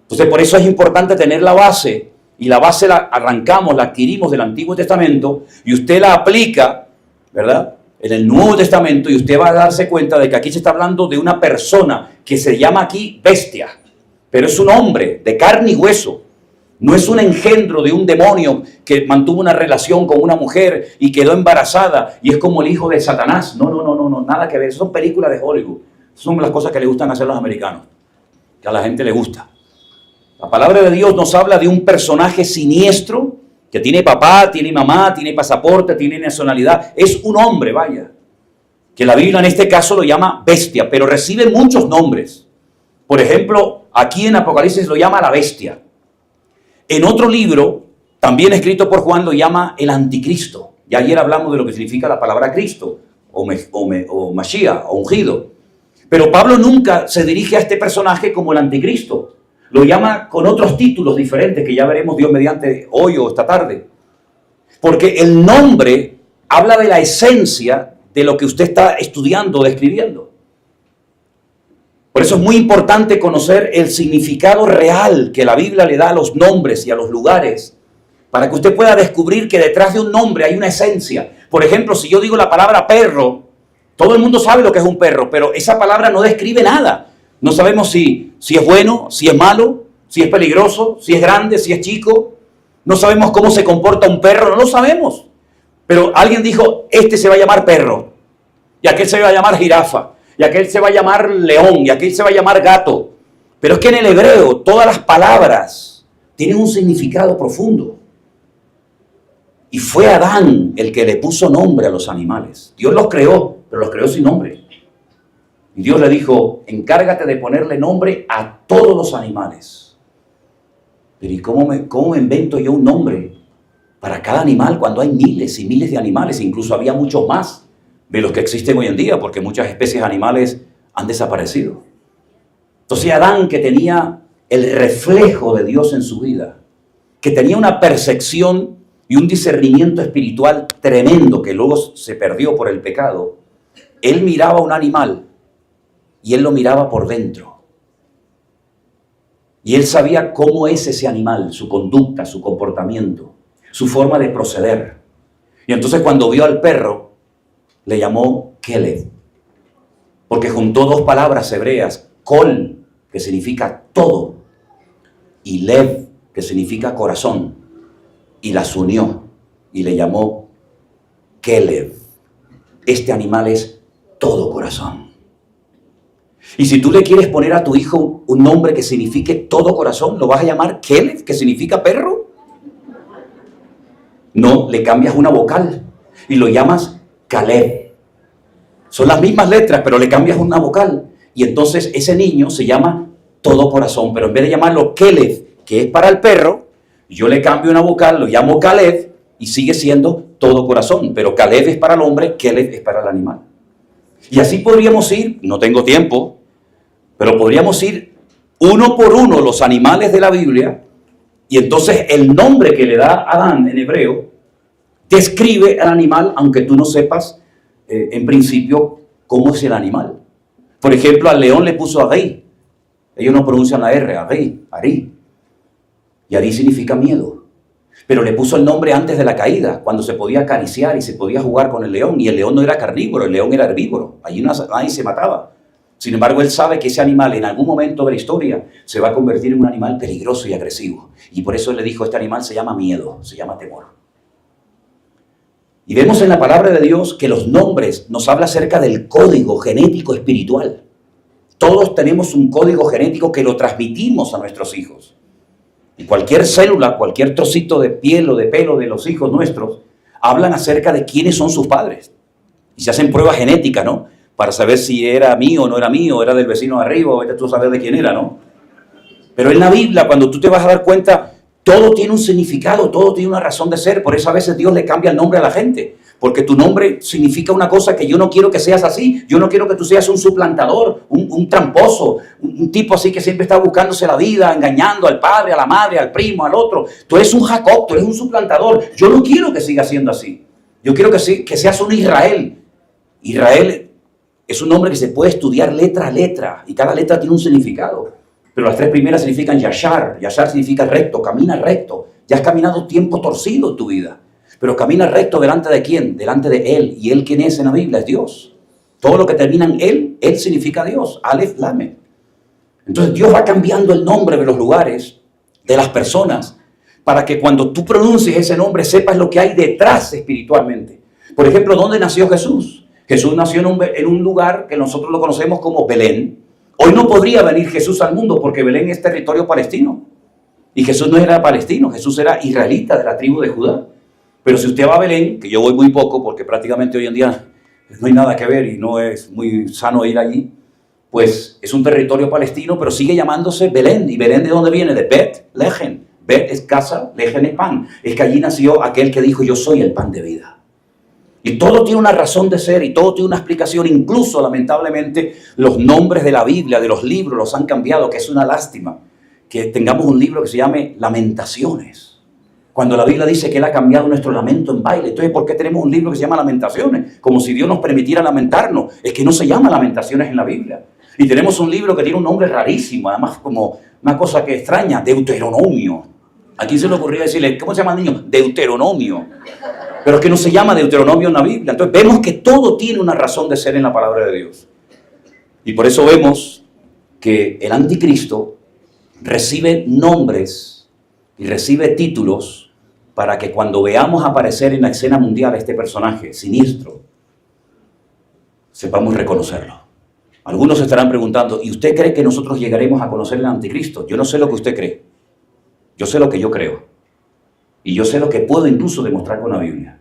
Entonces, por eso es importante tener la base. Y la base la arrancamos, la adquirimos del Antiguo Testamento y usted la aplica, ¿verdad?, en el Nuevo Testamento, y usted va a darse cuenta de que aquí se está hablando de una persona que se llama aquí bestia, pero es un hombre de carne y hueso. No es un engendro de un demonio que mantuvo una relación con una mujer y quedó embarazada y es como el hijo de Satanás. No, nada que ver. Esas son películas de Hollywood. Son las cosas que le gustan hacer los americanos, que a la gente le gusta. La palabra de Dios nos habla de un personaje siniestro que tiene papá, tiene mamá, tiene pasaporte, tiene nacionalidad. Es un hombre, vaya, que la Biblia en este caso lo llama bestia, pero recibe muchos nombres. Por ejemplo, aquí en Apocalipsis lo llama la bestia. En otro libro, también escrito por Juan, lo llama el anticristo. Ya ayer hablamos de lo que significa la palabra Cristo, o Mashiach, o ungido. Pero Pablo nunca se dirige a este personaje como el anticristo. Lo llama con otros títulos diferentes que ya veremos Dios mediante hoy o esta tarde. Porque el nombre habla de la esencia de lo que usted está estudiando o describiendo. Por eso es muy importante conocer el significado real que la Biblia le da a los nombres y a los lugares, para que usted pueda descubrir que detrás de un nombre hay una esencia. Por ejemplo, si yo digo la palabra perro, todo el mundo sabe lo que es un perro, pero esa palabra no describe nada. No sabemos si es bueno, si es malo, si es peligroso, si es grande, si es chico. No sabemos cómo se comporta un perro, no lo sabemos. Pero alguien dijo, este se va a llamar perro, y aquel se va a llamar jirafa, y aquel se va a llamar león, y aquel se va a llamar gato. Pero es que en el hebreo todas las palabras tienen un significado profundo. Y fue Adán el que le puso nombre a los animales. Dios los creó, pero los creó sin nombre. Y Dios le dijo, encárgate de ponerle nombre a todos los animales. Pero ¿y cómo me invento yo un nombre para cada animal cuando hay miles y miles de animales? Incluso había muchos más de los que existen hoy en día, porque muchas especies animales han desaparecido. Entonces Adán, que tenía el reflejo de Dios en su vida, que tenía una percepción y un discernimiento espiritual tremendo que luego se perdió por el pecado, él miraba un animal y él lo miraba por dentro. Y él sabía cómo es ese animal, su conducta, su comportamiento, su forma de proceder. Y entonces cuando vio al perro, le llamó Keleb, porque juntó dos palabras hebreas, kol, que significa todo, y lev, que significa corazón, y las unió y le llamó Keleb. Este animal es todo corazón. Y si tú le quieres poner a tu hijo un nombre que signifique todo corazón, ¿lo vas a llamar Keleb, que significa perro? No, le cambias una vocal y lo llamas Caleb. Son las mismas letras, pero le cambias una vocal. Y entonces ese niño se llama todo corazón. Pero en vez de llamarlo Keleb, que es para el perro, yo le cambio una vocal, lo llamo Caleb y sigue siendo todo corazón. Pero Caleb es para el hombre, Keleb es para el animal. Y así podríamos ir, no tengo tiempo, pero podríamos ir uno por uno los animales de la Biblia, y entonces el nombre que le da Adán en hebreo describe al animal, aunque tú no sepas en principio cómo es el animal. Por ejemplo, al león le puso Ari. Ellos no pronuncian la R, Ari. Y Ari significa miedo. Pero le puso el nombre antes de la caída, cuando se podía acariciar y se podía jugar con el león. Y el león no era carnívoro, el león era herbívoro. Allí nadie se mataba. Sin embargo, él sabe que ese animal en algún momento de la historia se va a convertir en un animal peligroso y agresivo. Y por eso él le dijo, este animal se llama miedo, se llama temor. Y vemos en la palabra de Dios que los nombres nos habla acerca del código genético espiritual. Todos tenemos un código genético que lo transmitimos a nuestros hijos. Y cualquier célula, cualquier trocito de piel o de pelo de los hijos nuestros, hablan acerca de quiénes son sus padres. Y se hacen pruebas genéticas, ¿no? Para saber si era mío o no era mío, era del vecino de arriba, o tú sabes de quién era, ¿no? Pero en la Biblia, cuando tú te vas a dar cuenta, todo tiene un significado, todo tiene una razón de ser. Por eso a veces Dios le cambia el nombre a la gente. Porque tu nombre significa una cosa que yo no quiero que seas así. Yo no quiero que tú seas un suplantador, un tramposo, un tipo así que siempre está buscándose la vida, engañando al padre, a la madre, al primo, al otro. Tú eres un Jacob, tú eres un suplantador. Yo no quiero que sigas siendo así. Yo quiero que seas un Israel. Israel es un nombre que se puede estudiar letra a letra y cada letra tiene un significado. Pero las tres primeras significan Yashar. Yashar significa recto, camina recto. Ya has caminado tiempo torcido en tu vida. Pero camina recto delante de ¿quién? Delante de Él. ¿Y Él quién es en la Biblia? Es Dios. Todo lo que termina en Él significa Dios. Aleph, Lamed. Entonces Dios va cambiando el nombre de los lugares, de las personas, para que cuando tú pronuncies ese nombre sepas lo que hay detrás espiritualmente. Por ejemplo, ¿dónde nació Jesús? Jesús nació en un lugar que nosotros lo conocemos como Belén. Hoy no podría venir Jesús al mundo porque Belén es territorio palestino. Y Jesús no era palestino, Jesús era israelita de la tribu de Judá. Pero si usted va a Belén, que yo voy muy poco porque prácticamente hoy en día no hay nada que ver y no es muy sano ir allí, pues es un territorio palestino, pero sigue llamándose Belén. ¿Y Belén de dónde viene? De Bet Lejen. Bet es casa, Lejen es pan. Es que allí nació aquel que dijo, yo soy el pan de vida. Y todo tiene una razón de ser y todo tiene una explicación. Incluso, lamentablemente, los nombres de la Biblia, de los libros, los han cambiado, que es una lástima que tengamos un libro que se llame Lamentaciones. Cuando la Biblia dice que Él ha cambiado nuestro lamento en baile. Entonces, ¿por qué tenemos un libro que se llama Lamentaciones? Como si Dios nos permitiera lamentarnos. Es que no se llama Lamentaciones en la Biblia. Y tenemos un libro que tiene un nombre rarísimo, además como una cosa que extraña, Deuteronomio. ¿A quién se le ocurrió decirle, cómo se llama el niño? Deuteronomio. Pero es que no se llama Deuteronomio en la Biblia. Entonces vemos que todo tiene una razón de ser en la palabra de Dios. Y por eso vemos que el anticristo recibe nombres y recibe títulos para que cuando veamos aparecer en la escena mundial este personaje siniestro, sepamos reconocerlo. Algunos se estarán preguntando, ¿y usted cree que nosotros llegaremos a conocer al anticristo? Yo no sé lo que usted cree. Yo sé lo que yo creo. Y yo sé lo que puedo incluso demostrar con la Biblia.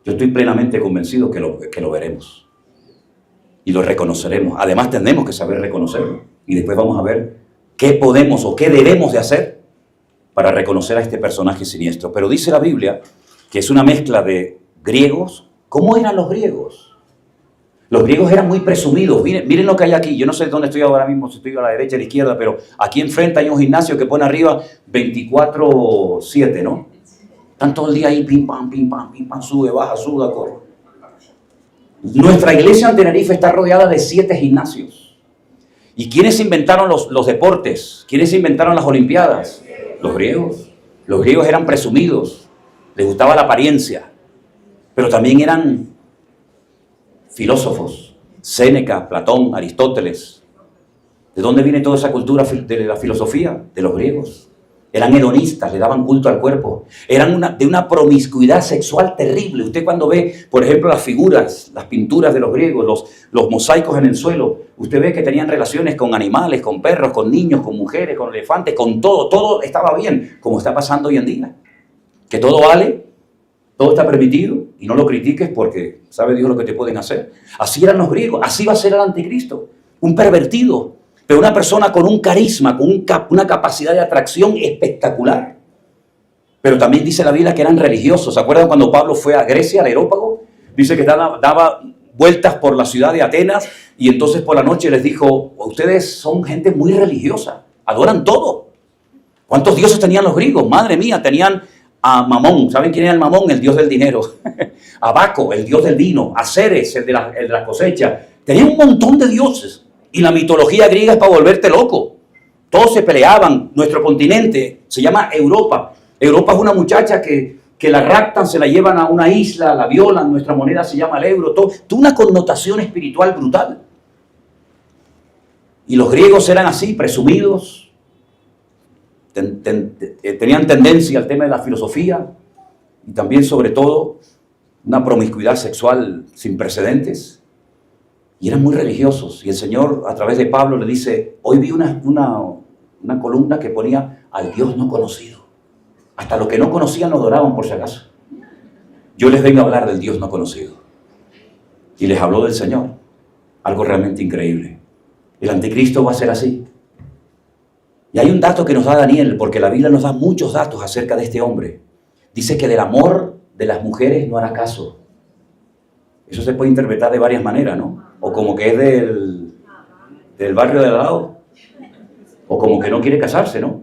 Yo estoy plenamente convencido que lo veremos. Y lo reconoceremos. Además tenemos que saber reconocerlo. Y después vamos a ver qué podemos o qué debemos de hacer para reconocer a este personaje siniestro. Pero dice la Biblia que es una mezcla de griegos. ¿Cómo eran los griegos? Los griegos eran muy presumidos. Miren lo que hay aquí. Yo no sé dónde estoy ahora mismo, si estoy a la derecha o a la izquierda, pero aquí enfrente hay un gimnasio que pone arriba 24/7, ¿no? Están todo el día ahí, pim, pam, sube, baja, suda, corre. Nuestra iglesia en Tenerife está rodeada de 7 gimnasios. ¿Y quiénes inventaron los deportes? ¿Quiénes inventaron las olimpiadas? Los griegos. Los griegos eran presumidos, les gustaba la apariencia, pero también eran filósofos. Séneca, Platón, Aristóteles. ¿De dónde viene toda esa cultura de la filosofía? De los griegos. Eran hedonistas, le daban culto al cuerpo. Eran de una promiscuidad sexual terrible. Usted cuando ve, por ejemplo, las figuras, las pinturas de los griegos, los mosaicos en el suelo, usted ve que tenían relaciones con animales, con perros, con niños, con mujeres, con elefantes, con todo. Todo estaba bien, como está pasando hoy en día. Que todo vale, todo está permitido y no lo critiques porque sabe Dios lo que te pueden hacer. Así eran los griegos, así va a ser el anticristo. Un pervertido. Pero una persona con un carisma, con una capacidad de atracción espectacular. Pero también dice la Biblia que eran religiosos. ¿Se acuerdan cuando Pablo fue a Grecia, al Areópago? Dice que daba vueltas por la ciudad de Atenas y entonces por la noche les dijo, ustedes son gente muy religiosa, adoran todo. ¿Cuántos dioses tenían los griegos? Madre mía, tenían a Mamón. ¿Saben quién era el Mamón? El dios del dinero. A Baco, el dios del vino. A Ceres, el de la cosecha. Tenían un montón de dioses. Y la mitología griega es para volverte loco. Todos se peleaban. Nuestro continente se llama Europa. Europa es una muchacha que la raptan, se la llevan a una isla, la violan, nuestra moneda se llama el euro, todo una connotación espiritual brutal. Y los griegos eran así, presumidos, tenían tendencia al tema de la filosofía y también, sobre todo, una promiscuidad sexual sin precedentes. Y eran muy religiosos. Y el Señor, a través de Pablo, le dice, hoy vi una columna que ponía al Dios no conocido. Hasta los que no conocían lo adoraban por si acaso. Yo les vengo a hablar del Dios no conocido. Y les habló del Señor. Algo realmente increíble. El anticristo va a ser así. Y hay un dato que nos da Daniel, porque la Biblia nos da muchos datos acerca de este hombre. Dice que del amor de las mujeres no hará caso. Eso se puede interpretar de varias maneras, ¿no? O como que es del barrio de al lado. O como que no quiere casarse, ¿no?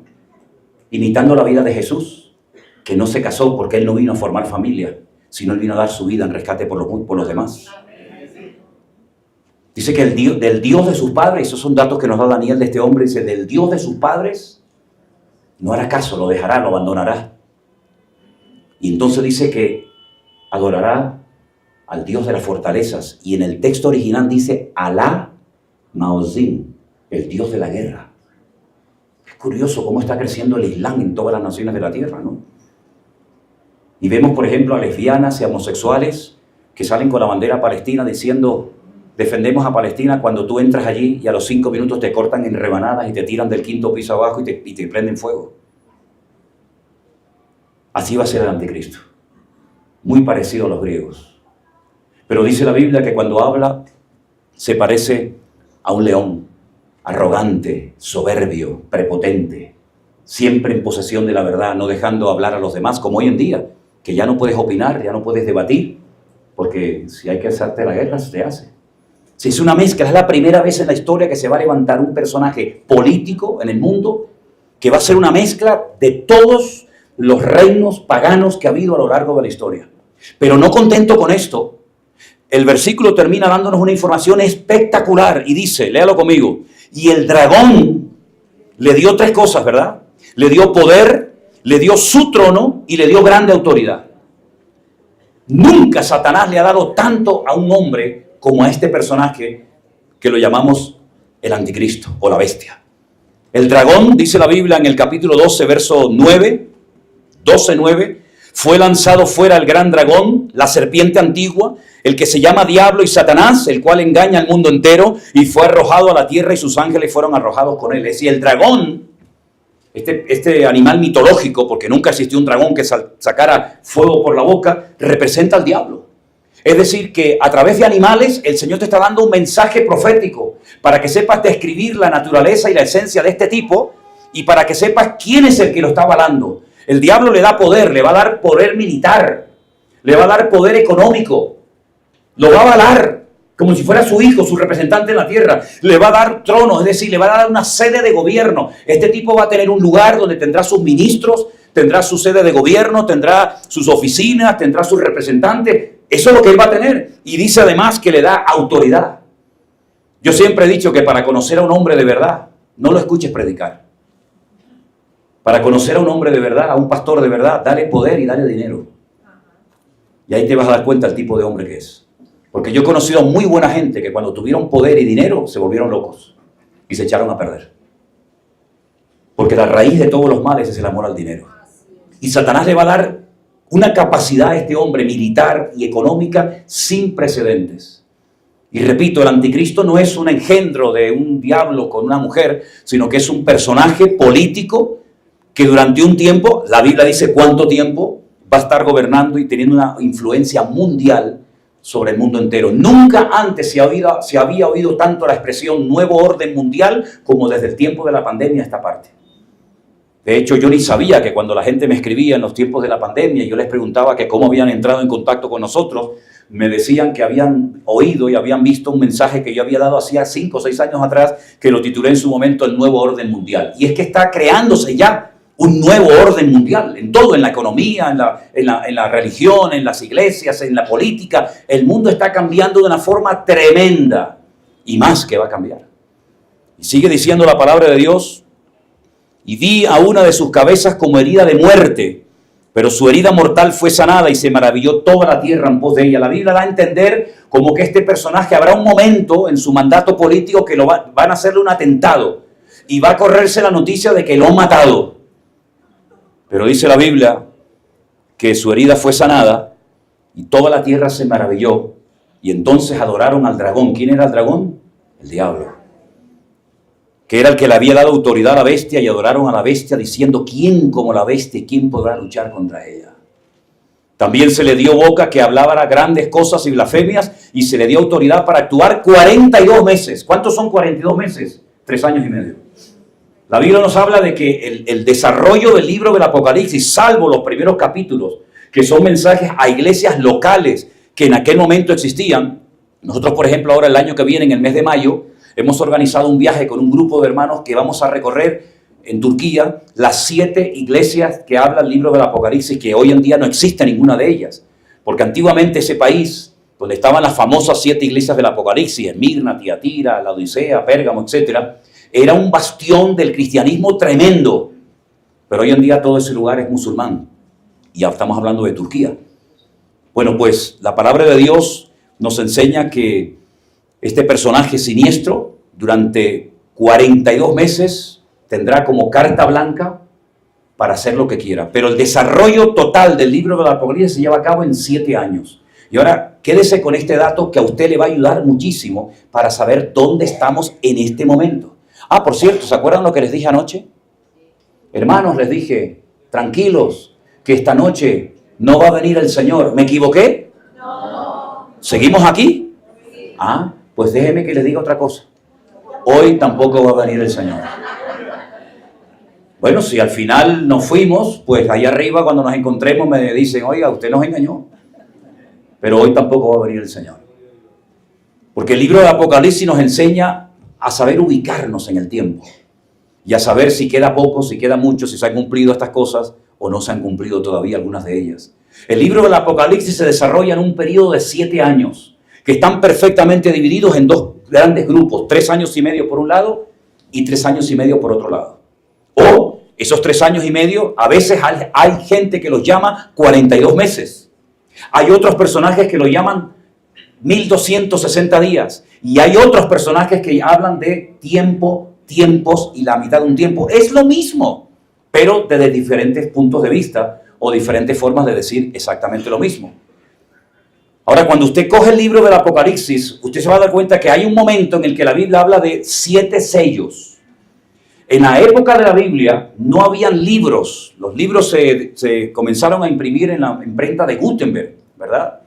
Imitando la vida de Jesús, que no se casó porque él no vino a formar familia, sino él vino a dar su vida en rescate por los demás. Dice que del Dios de sus padres, esos son datos que nos da Daniel de este hombre, dice, del Dios de sus padres no hará caso, lo dejará, lo abandonará. Y entonces dice que adorará al Dios de las fortalezas. Y en el texto original dice, Alá Maozim, el Dios de la guerra. Es curioso cómo está creciendo el Islam en todas las naciones de la tierra, ¿no? Y vemos, por ejemplo, a lesbianas y a homosexuales que salen con la bandera palestina diciendo, defendemos a Palestina, cuando tú entras allí y a los 5 minutos te cortan en rebanadas y te tiran del 5º piso abajo y te prenden fuego. Así va a ser el anticristo. Muy parecido a los griegos. Pero dice la Biblia que cuando habla se parece a un león. Arrogante, soberbio, prepotente, siempre en posesión de la verdad, no dejando hablar a los demás, como hoy en día, que ya no puedes opinar, ya no puedes debatir, porque si hay que hacerte la guerra, se te hace. Si es una mezcla, es la primera vez en la historia que se va a levantar un personaje político en el mundo, que va a ser una mezcla de todos los reinos paganos que ha habido a lo largo de la historia. Pero no contento con esto, el versículo termina dándonos una información espectacular y dice, léalo conmigo, y el dragón le dio 3 cosas, ¿verdad? Le dio poder, le dio su trono y le dio grande autoridad. Nunca Satanás le ha dado tanto a un hombre como a este personaje que lo llamamos el anticristo o la bestia. El dragón, dice la Biblia en el capítulo 12, verso 9, 12:9, fue lanzado fuera el gran dragón, la serpiente antigua, el que se llama Diablo y Satanás, el cual engaña al mundo entero, y fue arrojado a la tierra y sus ángeles fueron arrojados con él. Es decir, el dragón, este animal mitológico, porque nunca existió un dragón que sacara fuego por la boca, representa al diablo. Es decir, que a través de animales el Señor te está dando un mensaje profético para que sepas describir la naturaleza y la esencia de este tipo y para que sepas quién es el que lo está avalando. El diablo le da poder, le va a dar poder militar, le va a dar poder económico, lo va a avalar como si fuera su hijo, su representante en la tierra. Le va a dar trono, es decir, le va a dar una sede de gobierno. Este tipo va a tener un lugar donde tendrá sus ministros, tendrá su sede de gobierno, tendrá sus oficinas, tendrá sus representantes. Eso es lo que él va a tener. Y dice además que le da autoridad. Yo siempre he dicho que para conocer a un hombre de verdad, no lo escuches predicar. Para conocer a un hombre de verdad, a un pastor de verdad, dale poder y dale dinero. Y ahí te vas a dar cuenta del tipo de hombre que es. Porque yo he conocido a muy buena gente que cuando tuvieron poder y dinero se volvieron locos y se echaron a perder. Porque la raíz de todos los males es el amor al dinero. Y Satanás le va a dar una capacidad a este hombre militar y económica sin precedentes. Y repito, el anticristo no es un engendro de un diablo con una mujer, sino que es un personaje político que durante un tiempo, la Biblia dice cuánto tiempo, va a estar gobernando y teniendo una influencia mundial sobre el mundo entero. Nunca antes se había oído tanto la expresión nuevo orden mundial como desde el tiempo de la pandemia a esta parte. De hecho, yo ni sabía que cuando la gente me escribía en los tiempos de la pandemia y yo les preguntaba que cómo habían entrado en contacto con nosotros, me decían que habían oído y habían visto un mensaje que yo había dado hacía 5 o 6 años atrás, que lo titulé en su momento El Nuevo Orden Mundial. Y es que está creándose ya un nuevo orden mundial, en todo, en la economía, en la religión, en las iglesias, en la política. El mundo está cambiando de una forma tremenda y más que va a cambiar. Y sigue diciendo la palabra de Dios, y vi a una de sus cabezas como herida de muerte, pero su herida mortal fue sanada y se maravilló toda la tierra en pos de ella. La Biblia da a entender como que este personaje habrá un momento en su mandato político que van a hacerle un atentado y va a correrse la noticia de que lo han matado. Pero dice la Biblia que su herida fue sanada y toda la tierra se maravilló y entonces adoraron al dragón. ¿Quién era el dragón? El diablo, que era el que le había dado autoridad a la bestia, y adoraron a la bestia diciendo: ¿quién como la bestia? ¿Quién podrá luchar contra ella? También se le dio boca que hablara grandes cosas y blasfemias, y se le dio autoridad para actuar 42 meses. ¿Cuántos son 42 meses? 3 años y medio. La Biblia nos habla de que el desarrollo del libro del Apocalipsis, salvo los primeros capítulos, que son mensajes a iglesias locales que en aquel momento existían. Nosotros, por ejemplo, ahora el año que viene, en el mes de mayo, hemos organizado un viaje con un grupo de hermanos que vamos a recorrer en Turquía las 7 iglesias que hablan el libro del Apocalipsis, que hoy en día no existe ninguna de ellas. Porque antiguamente ese país, donde estaban las famosas 7 iglesias del Apocalipsis, Esmirna, Tiatira, Laodicea, Pérgamo, etc., era un bastión del cristianismo tremendo. Pero hoy en día todo ese lugar es musulmán. Y ya estamos hablando de Turquía. Bueno, pues la palabra de Dios nos enseña que este personaje siniestro durante 42 meses tendrá como carta blanca para hacer lo que quiera. Pero el desarrollo total del libro del Apocalipsis se lleva a cabo en 7 años. Y ahora quédese con este dato que a usted le va a ayudar muchísimo para saber dónde estamos en este momento. Ah, por cierto, ¿se acuerdan lo que les dije anoche? Hermanos, les dije, tranquilos, que esta noche no va a venir el Señor. ¿Me equivoqué? No. ¿Seguimos aquí? Sí. Ah, pues déjeme que les diga otra cosa. Hoy tampoco va a venir el Señor. Bueno, si al final nos fuimos, pues ahí arriba cuando nos encontremos me dicen: oiga, usted nos engañó. Pero hoy tampoco va a venir el Señor. Porque el libro del Apocalipsis nos enseña a saber ubicarnos en el tiempo. Y a saber si queda poco, si queda mucho, si se han cumplido estas cosas o no se han cumplido todavía algunas de ellas. El libro del Apocalipsis se desarrolla en un periodo de 7 años, que están perfectamente divididos en 2 grandes grupos: 3 años y medio por un lado y 3 años y medio por otro lado. O esos 3 años y medio, a veces hay gente que los llama 42 meses. Hay otros personajes que lo llaman 1260 días. Y hay otros personajes que hablan de tiempos y la mitad de un tiempo. Es lo mismo, pero desde diferentes puntos de vista o diferentes formas de decir exactamente lo mismo. Ahora, cuando usted coge el libro del Apocalipsis, usted se va a dar cuenta que hay un momento en el que la Biblia habla de 7 sellos. En la época de la Biblia no habían libros. Los libros se comenzaron a imprimir en la imprenta de Gutenberg, ¿verdad?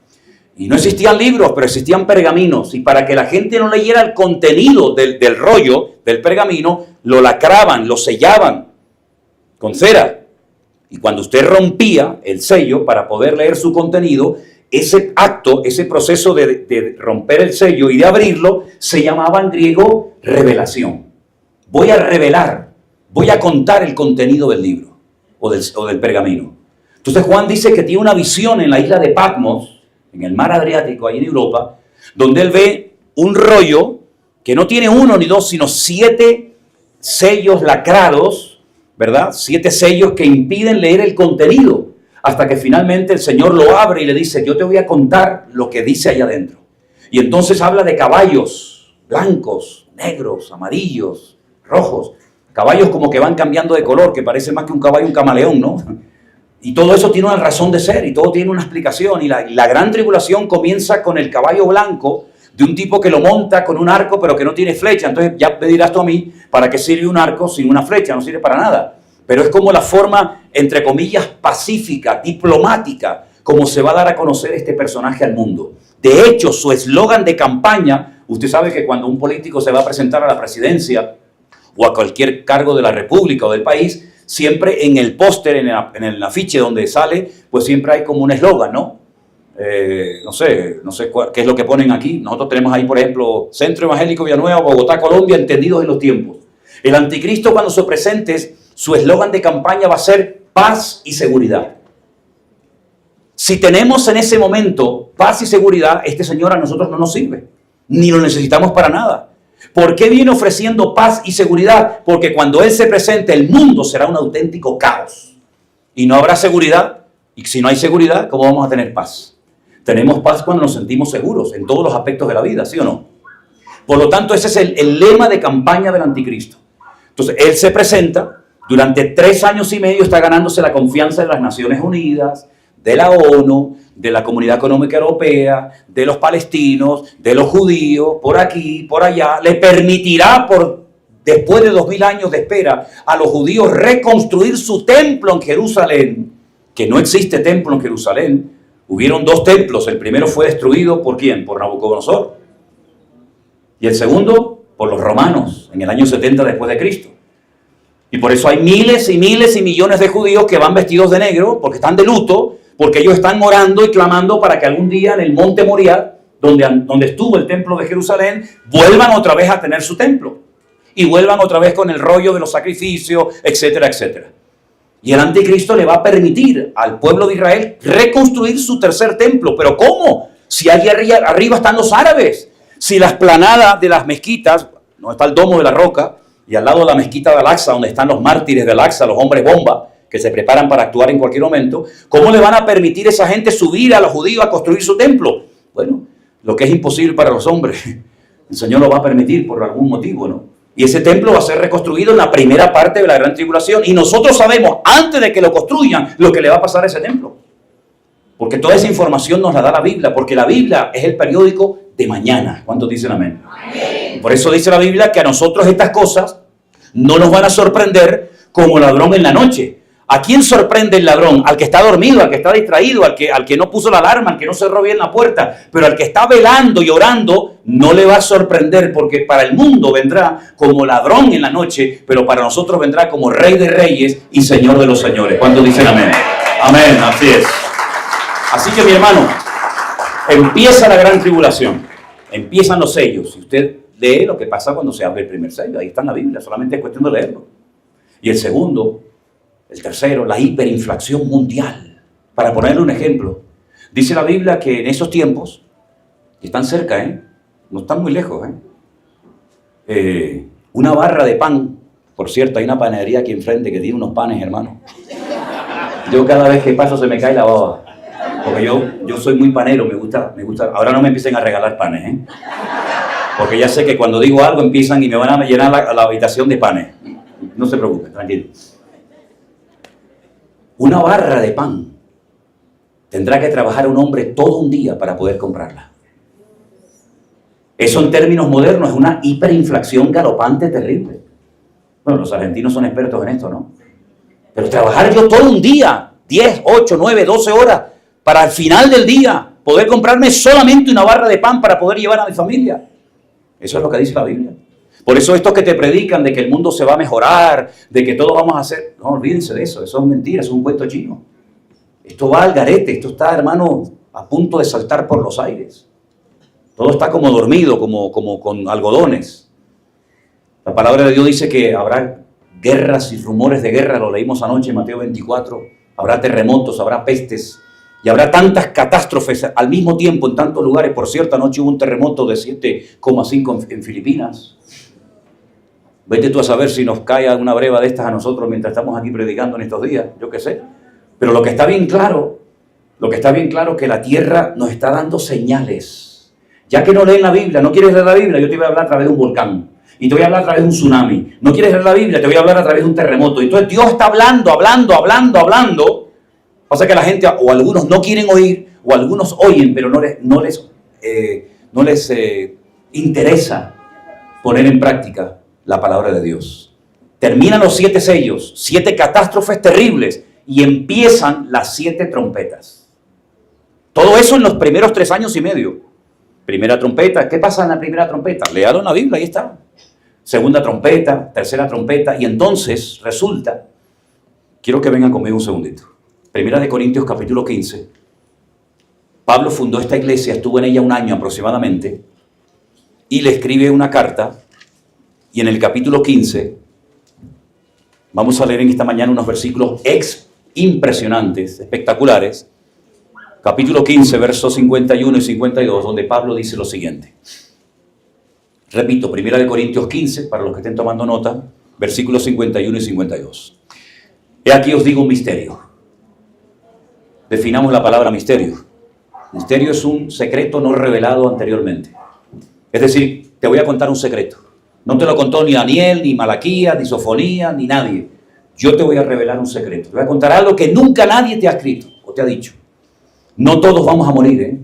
Y no existían libros, pero existían pergaminos. Y para que la gente no leyera el contenido del rollo, del pergamino, lo lacraban, lo sellaban con cera. Y cuando usted rompía el sello para poder leer su contenido, ese acto, ese proceso de romper el sello y de abrirlo, se llamaba en griego revelación. Voy a revelar, voy a contar el contenido del libro o del pergamino. Entonces Juan dice que tiene una visión en la isla de Patmos, en el mar Adriático, ahí en Europa, donde él ve un rollo que no tiene 1 ni 2, sino 7 sellos lacrados, ¿verdad? 7 sellos que impiden leer el contenido, hasta que finalmente el Señor lo abre y le dice: yo te voy a contar lo que dice allá adentro. Y entonces habla de caballos blancos, negros, amarillos, rojos, caballos como que van cambiando de color, que parece más que un caballo un camaleón, ¿no? Y todo eso tiene una razón de ser y todo tiene una explicación. Y la gran tribulación comienza con el caballo blanco de un tipo que lo monta con un arco pero que no tiene flecha. Entonces ya me dirás tú a mí, ¿para qué sirve un arco sin una flecha? No sirve para nada. Pero es como la forma, entre comillas, pacífica, diplomática, como se va a dar a conocer este personaje al mundo. De hecho, su eslogan de campaña, usted sabe que cuando un político se va a presentar a la presidencia o a cualquier cargo de la república o del país, siempre en el póster, en el afiche donde sale, pues siempre hay como un eslogan, ¿no? No sé qué es lo que ponen aquí. Nosotros tenemos ahí, por ejemplo, Centro Evangélico Villanueva, Bogotá, Colombia, entendidos en los tiempos. El anticristo, cuando se presente, su eslogan de campaña va a ser paz y seguridad. Si tenemos en ese momento paz y seguridad, este señor a nosotros no nos sirve, ni lo necesitamos para nada. ¿Por qué viene ofreciendo paz y seguridad? Porque cuando Él se presente, el mundo será un auténtico caos. Y no habrá seguridad, Y si no hay seguridad, ¿cómo vamos a tener paz? Tenemos paz cuando nos sentimos seguros en todos los aspectos de la vida, ¿sí o no? Por lo tanto, ese es el lema de campaña del anticristo. Entonces, él se presenta, durante 3 años y medio está ganándose la confianza de las Naciones Unidas, de la ONU, de la Comunidad Económica Europea, de los palestinos, de los judíos, por aquí, por allá. Le permitirá, después de 2000 años de espera, a los judíos reconstruir su templo en Jerusalén, que no existe templo en Jerusalén. Hubieron 2 templos, el primero fue destruido ¿por quién? Por Nabucodonosor. Y el segundo, por los romanos, en el año 70 después de Cristo. Y por eso hay miles y miles y millones de judíos que van vestidos de negro, porque están de luto, porque ellos están orando y clamando para que algún día en el monte Moriah, donde estuvo el templo de Jerusalén, vuelvan otra vez a tener su templo. Y vuelvan otra vez con el rollo de los sacrificios, etcétera, etcétera. Y el anticristo le va a permitir al pueblo de Israel reconstruir su tercer templo. ¿Pero cómo? Si allí arriba están los árabes. Si la explanada de las mezquitas, no está el domo de la roca, y al lado de la mezquita de Al-Aqsa, donde están los mártires de Al-Aqsa, los hombres bomba, que se preparan para actuar en cualquier momento, ¿cómo le van a permitir a esa gente subir a los judíos a construir su templo? Bueno, lo que es imposible para los hombres, el Señor lo va a permitir por algún motivo, ¿no? Y ese templo va a ser reconstruido en la primera parte de la gran tribulación. Y nosotros sabemos, antes de que lo construyan, lo que le va a pasar a ese templo. Porque toda esa información nos la da la Biblia, porque la Biblia es el periódico de mañana. ¿Cuántos dicen amén? Amén. Por eso dice la Biblia que a nosotros estas cosas no nos van a sorprender como ladrón en la noche. ¿A quién sorprende el ladrón? Al que está dormido, al que está distraído, al que no puso la alarma, al que no cerró bien la puerta. Pero al que está velando y orando, no le va a sorprender, porque para el mundo vendrá como ladrón en la noche, pero para nosotros vendrá como Rey de Reyes y Señor de los Señores. ¿Cuántos dicen amén? Amén, así es. Así que mi hermano, empieza la gran tribulación, empiezan los sellos. Si usted lee lo que pasa cuando se abre el primer sello, ahí está en la Biblia, solamente es cuestión de leerlo. Y el segundo, el tercero, la hiperinflación mundial. Para ponerle un ejemplo, dice la Biblia que en esos tiempos, que están cerca, no están muy lejos, una barra de pan, por cierto, hay una panadería aquí enfrente que tiene unos panes, hermano. Yo cada vez que paso se me cae la baba. Porque yo soy muy panero, me gusta. Ahora no me empiecen a regalar panes, porque ya sé que cuando digo algo empiezan y me van a llenar la habitación de panes. No se preocupen, tranquilo. Una barra de pan tendrá que trabajar un hombre todo un día para poder comprarla. Eso en términos modernos es una hiperinflación galopante terrible. Bueno, los argentinos son expertos en esto, ¿no? Pero trabajar yo todo un día, 10, 8, 9, 12 horas, para al final del día poder comprarme solamente una barra de pan para poder llevar a mi familia. Eso es lo que dice la Biblia. Por eso estos que te predican de que el mundo se va a mejorar, de que todo vamos a hacer, no olvídense de eso, eso es mentira, eso es un cuento chino. Esto va al garete, esto está, hermano, a punto de saltar por los aires. Todo está como dormido, como con algodones. La palabra de Dios dice que habrá guerras y rumores de guerra, lo leímos anoche en Mateo 24, habrá terremotos, habrá pestes, y habrá tantas catástrofes al mismo tiempo en tantos lugares. Por cierto, anoche hubo un terremoto de 7,5 en Filipinas. Vete tú a saber si nos cae alguna breva de estas a nosotros mientras estamos aquí predicando en estos días, yo qué sé. Pero lo que está bien claro es que la tierra nos está dando señales. Ya que no leen la Biblia, no quieres leer la Biblia, yo te voy a hablar a través de un volcán. Y te voy a hablar a través de un tsunami. No quieres leer la Biblia, te voy a hablar a través de un terremoto. Entonces Dios está hablando. Pasa que la gente, o algunos no quieren oír, o algunos oyen, pero no les interesa poner en práctica la palabra de Dios. Terminan los 7 sellos, 7 catástrofes terribles, y empiezan las 7 trompetas. Todo eso en los primeros 3 años y medio. Primera trompeta, ¿qué pasa en la primera trompeta? Léalo en la Biblia, ahí está. Segunda trompeta, tercera trompeta, y entonces resulta, quiero que vengan conmigo un segundito. Primera de Corintios capítulo 15. Pablo fundó esta iglesia, estuvo en ella un año aproximadamente, y le escribe una carta, y en el capítulo 15, vamos a leer en esta mañana unos versículos impresionantes, espectaculares. Capítulo 15, versos 51 y 52, donde Pablo dice lo siguiente. Repito, Primera de Corintios 15, para los que estén tomando nota, versículos 51 y 52. He aquí os digo un misterio. Definamos la palabra misterio. Misterio es un secreto no revelado anteriormente. Es decir, te voy a contar un secreto. No te lo contó ni Daniel, ni Malaquías, ni Sofonías, ni nadie. Yo te voy a revelar un secreto. Te voy a contar algo que nunca nadie te ha escrito o te ha dicho. No todos vamos a morir, ¿eh?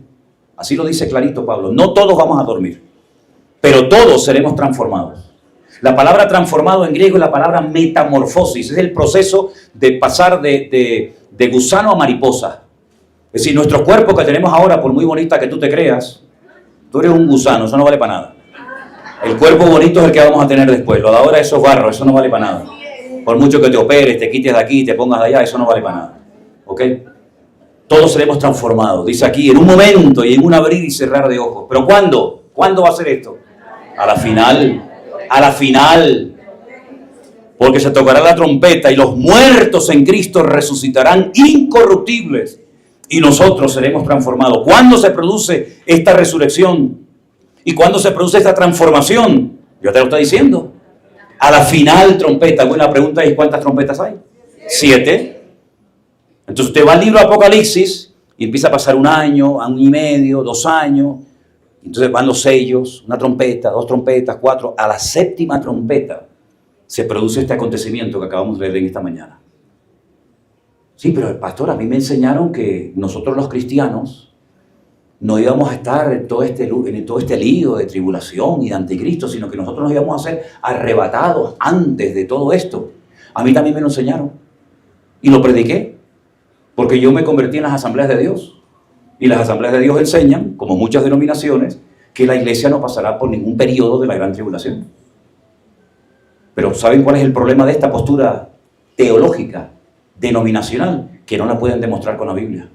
Así lo dice clarito Pablo. No todos vamos a dormir, pero todos seremos transformados. La palabra transformado en griego es la palabra metamorfosis. Es el proceso de pasar de gusano a mariposa. Es decir, nuestro cuerpo que tenemos ahora, por muy bonita que tú te creas, tú eres un gusano, eso no vale para nada. El cuerpo bonito es el que vamos a tener después. Lo de ahora eso es barro, eso no vale para nada. Por mucho que te operes, te quites de aquí, te pongas de allá, eso no vale para nada. ¿Ok? Todos seremos transformados. Dice aquí, en un momento y en un abrir y cerrar de ojos. ¿Pero cuándo? ¿Cuándo va a ser esto? A la final. A la final. Porque se tocará la trompeta y los muertos en Cristo resucitarán incorruptibles. Y nosotros seremos transformados. ¿Cuándo se produce esta resurrección? ¿Y cuándo se produce esta transformación? Yo te lo estoy diciendo. A la final trompeta. Bueno, la pregunta es, ¿cuántas trompetas hay? 7. Entonces usted va al libro de Apocalipsis y empieza a pasar 1 año, 1 año y medio, 2 años. Entonces van los sellos, 1 trompeta, 2 trompetas, 4. A la 7ª trompeta se produce este acontecimiento que acabamos de leer en esta mañana. Sí, pero el pastor, a mí me enseñaron que nosotros los cristianos no íbamos a estar en todo este lío de tribulación y de anticristo, sino que nosotros nos íbamos a ser arrebatados antes de todo esto. A mí también me lo enseñaron y lo prediqué, porque yo me convertí en las asambleas de Dios. Y las asambleas de Dios enseñan, como muchas denominaciones, que la iglesia no pasará por ningún periodo de la gran tribulación. Pero ¿saben cuál es el problema de esta postura teológica, denominacional? Que no la pueden demostrar con la Biblia.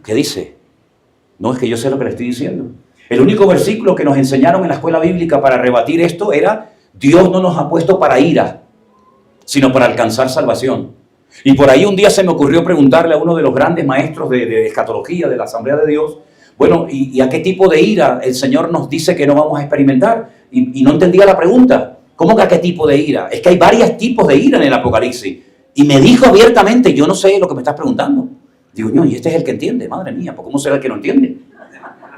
¿Qué dice? No, es que yo sé lo que le estoy diciendo. El único versículo que nos enseñaron en la escuela bíblica para rebatir esto era: Dios no nos ha puesto para ira, sino para alcanzar salvación. Y por ahí un día se me ocurrió preguntarle a uno de los grandes maestros de escatología de la Asamblea de Dios, bueno, ¿y a qué tipo de ira el Señor nos dice que no vamos a experimentar? Y no entendía la pregunta. ¿Cómo que a qué tipo de ira? Es que hay varios tipos de ira en el Apocalipsis. Y me dijo abiertamente: yo no sé lo que me estás preguntando. Digo, no, y este es el que entiende, madre mía, ¿cómo será el que no entiende?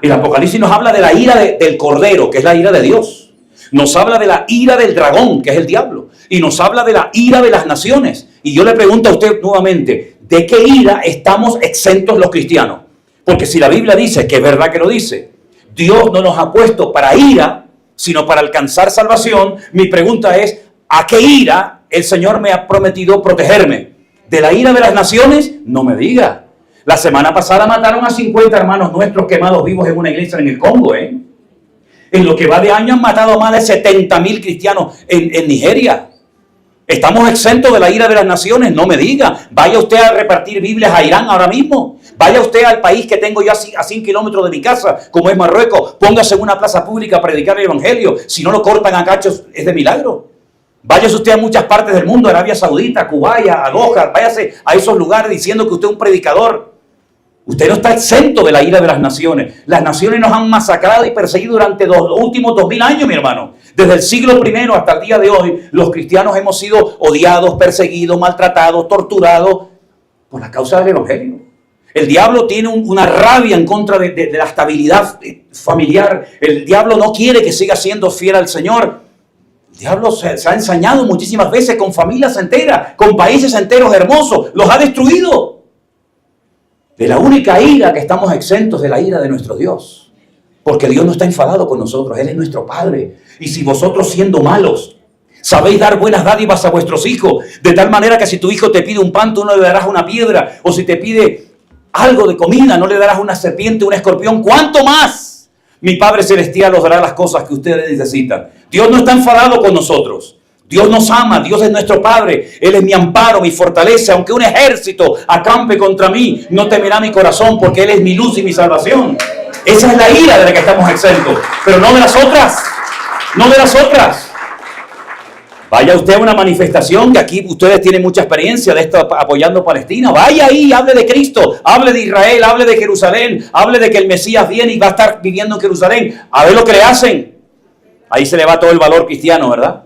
El Apocalipsis nos habla de la ira del Cordero, que es la ira de Dios. Nos habla de la ira del dragón, que es el diablo. Y nos habla de la ira de las naciones. Y yo le pregunto a usted nuevamente, ¿de qué ira estamos exentos los cristianos? Porque si la Biblia dice, que es verdad que lo dice, Dios no nos ha puesto para ira, sino para alcanzar salvación, mi pregunta es, ¿a qué ira el Señor me ha prometido protegerme? ¿De la ira de las naciones? No me diga. La semana pasada mataron a 50 hermanos nuestros quemados vivos en una iglesia en el Congo, ¿eh? En lo que va de año han matado a más de 70,000 cristianos en Nigeria. ¿Estamos exentos de la ira de las naciones? No me diga. Vaya usted a repartir Biblias a Irán ahora mismo. Vaya usted al país que tengo yo a 100 kilómetros de mi casa, como es Marruecos. Póngase en una plaza pública a predicar el evangelio. Si no lo cortan a cachos, es de milagro. Váyase usted a muchas partes del mundo, Arabia Saudita, Kuwait, a Doha. Váyase a esos lugares diciendo que usted es un predicador. Usted no está exento de la ira de las naciones. Las naciones nos han masacrado y perseguido durante los últimos 2000 años, mi hermano. Desde el siglo I hasta el día de hoy, los cristianos hemos sido odiados, perseguidos, maltratados, torturados por la causa del evangelio. El diablo tiene una rabia en contra de la estabilidad familiar. El diablo no quiere que siga siendo fiel al Señor. El diablo se ha ensañado muchísimas veces con familias enteras, con países enteros hermosos. Los ha destruido. De la única ira que estamos exentos de la ira de nuestro Dios. Porque Dios no está enfadado con nosotros. Él es nuestro Padre. Y si vosotros, siendo malos, sabéis dar buenas dádivas a vuestros hijos, de tal manera que si tu hijo te pide un pan, tú no le darás una piedra. O si te pide algo de comida, no le darás una serpiente, un escorpión. ¿Cuánto más mi Padre Celestial os dará las cosas que ustedes necesitan? Dios no está enfadado con nosotros. Dios nos ama, Dios es nuestro Padre, Él es mi amparo, mi fortaleza. Aunque un ejército acampe contra mí, no temerá mi corazón, porque Él es mi luz y mi salvación. Esa es la ira de la que estamos exentos, pero no de las otras, no de las otras. Vaya usted a una manifestación, que aquí ustedes tienen mucha experiencia de esto apoyando a Palestina. Vaya ahí, hable de Cristo, hable de Israel, hable de Jerusalén, hable de que el Mesías viene y va a estar viviendo en Jerusalén. A ver lo que le hacen. Ahí se le va todo el valor cristiano, ¿verdad?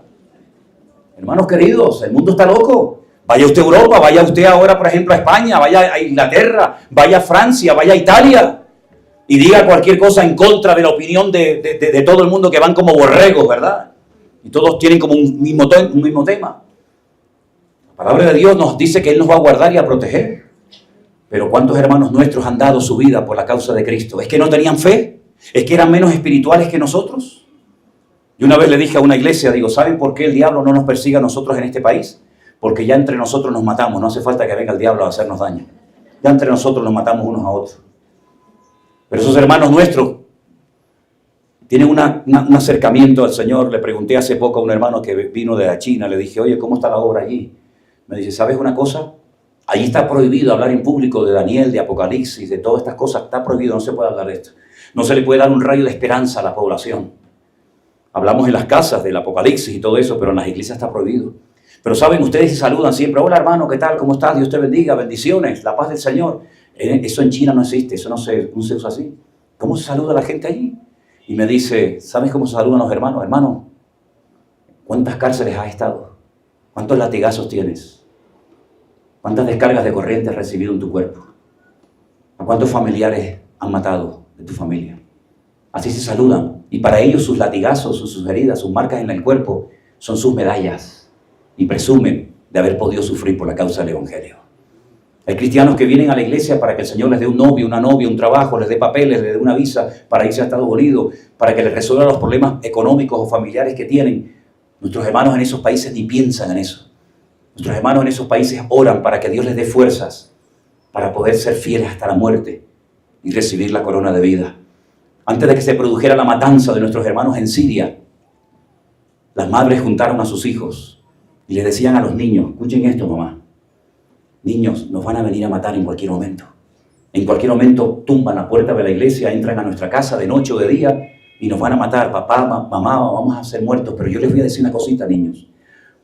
Hermanos queridos, el mundo está loco. Vaya usted a Europa, vaya usted ahora, por ejemplo, a España, vaya a Inglaterra, vaya a Francia, vaya a Italia y diga cualquier cosa en contra de la opinión de todo el mundo, que van como borregos, ¿verdad? Y todos tienen como un mismo tema. La palabra de Dios nos dice que Él nos va a guardar y a proteger. Pero ¿cuántos hermanos nuestros han dado su vida por la causa de Cristo? ¿Es que no tenían fe? ¿Es que eran menos espirituales que nosotros? Y una vez le dije a una iglesia, digo, ¿saben por qué el diablo no nos persigue a nosotros en este país? Porque ya entre nosotros nos matamos, no hace falta que venga el diablo a hacernos daño. Ya entre nosotros nos matamos unos a otros. Pero esos hermanos nuestros tienen un acercamiento al Señor. Le pregunté hace poco a un hermano que vino de la China, le dije, oye, ¿cómo está la obra allí? Me dice, ¿sabes una cosa? Allí está prohibido hablar en público de Daniel, de Apocalipsis, de todas estas cosas. Está prohibido, no se puede hablar de esto. No se le puede dar un rayo de esperanza a la población. Hablamos en las casas del Apocalipsis y todo eso, pero en las iglesias está prohibido. Pero saben, ustedes se saludan siempre. Hola hermano, ¿qué tal? ¿Cómo estás? Dios te bendiga, bendiciones, la paz del Señor. Eso en China no existe, eso no se usa así. ¿Cómo se saluda la gente allí? Y me dice, ¿sabes cómo se saludan los hermanos? Hermano, ¿cuántas cárceles has estado? ¿Cuántos latigazos tienes? ¿Cuántas descargas de corriente has recibido en tu cuerpo? ¿A cuántos familiares han matado de tu familia? Así se saludan. Y para ellos sus latigazos, sus heridas, sus marcas en el cuerpo son sus medallas. Y presumen de haber podido sufrir por la causa del Evangelio. Hay cristianos que vienen a la iglesia para que el Señor les dé un novio, una novia, un trabajo, les dé papeles, les dé una visa para irse a Estados Unidos, para que les resuelva los problemas económicos o familiares que tienen. Nuestros hermanos en esos países ni piensan en eso. Nuestros hermanos en esos países oran para que Dios les dé fuerzas para poder ser fieles hasta la muerte y recibir la corona de vida. Antes de que se produjera la matanza de nuestros hermanos en Siria, las madres juntaron a sus hijos y les decían a los niños, escuchen esto, mamá, niños, nos van a venir a matar en cualquier momento. En cualquier momento tumban la puerta de la iglesia, entran a nuestra casa de noche o de día y nos van a matar. Papá, mamá, vamos a ser muertos. Pero yo les voy a decir una cosita, niños.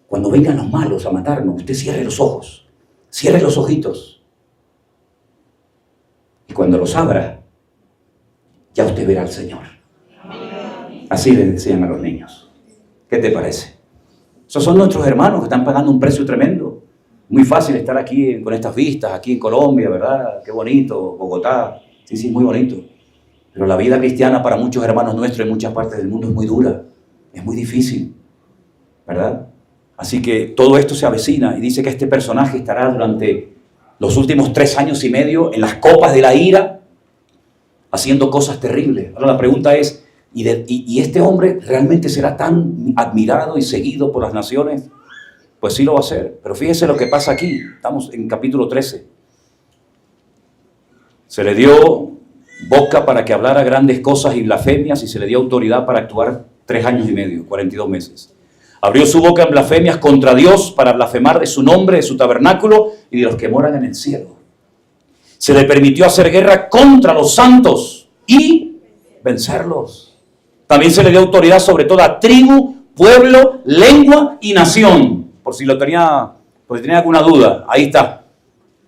Cuando vengan los malos a matarnos, usted cierre los ojos, cierre los ojitos. Y cuando los abra, ya usted verá al Señor. Así les decían a los niños. ¿Qué te parece? Esos son nuestros hermanos que están pagando un precio tremendo. Muy fácil estar aquí con estas vistas, aquí en Colombia, ¿verdad? Qué bonito, Bogotá. Sí, muy bonito. Pero la vida cristiana para muchos hermanos nuestros en muchas partes del mundo es muy dura, es muy difícil, ¿verdad? Así que todo esto se avecina y dice que este personaje estará durante los últimos 3 años y medio en las copas de la ira, haciendo cosas terribles. Ahora la pregunta es, ¿y este hombre realmente será tan admirado y seguido por las naciones? Pues sí lo va a hacer, pero fíjese lo que pasa aquí. Estamos en capítulo 13. Se le dio boca para que hablara grandes cosas y blasfemias y se le dio autoridad para actuar 3 años y medio, 42 meses. Abrió su boca en blasfemias contra Dios para blasfemar de su nombre, de su tabernáculo y de los que moran en el cielo. Se le permitió hacer guerra contra los santos y vencerlos. También se le dio autoridad sobre toda tribu, pueblo, lengua y nación. Por si tenía alguna duda, ahí está.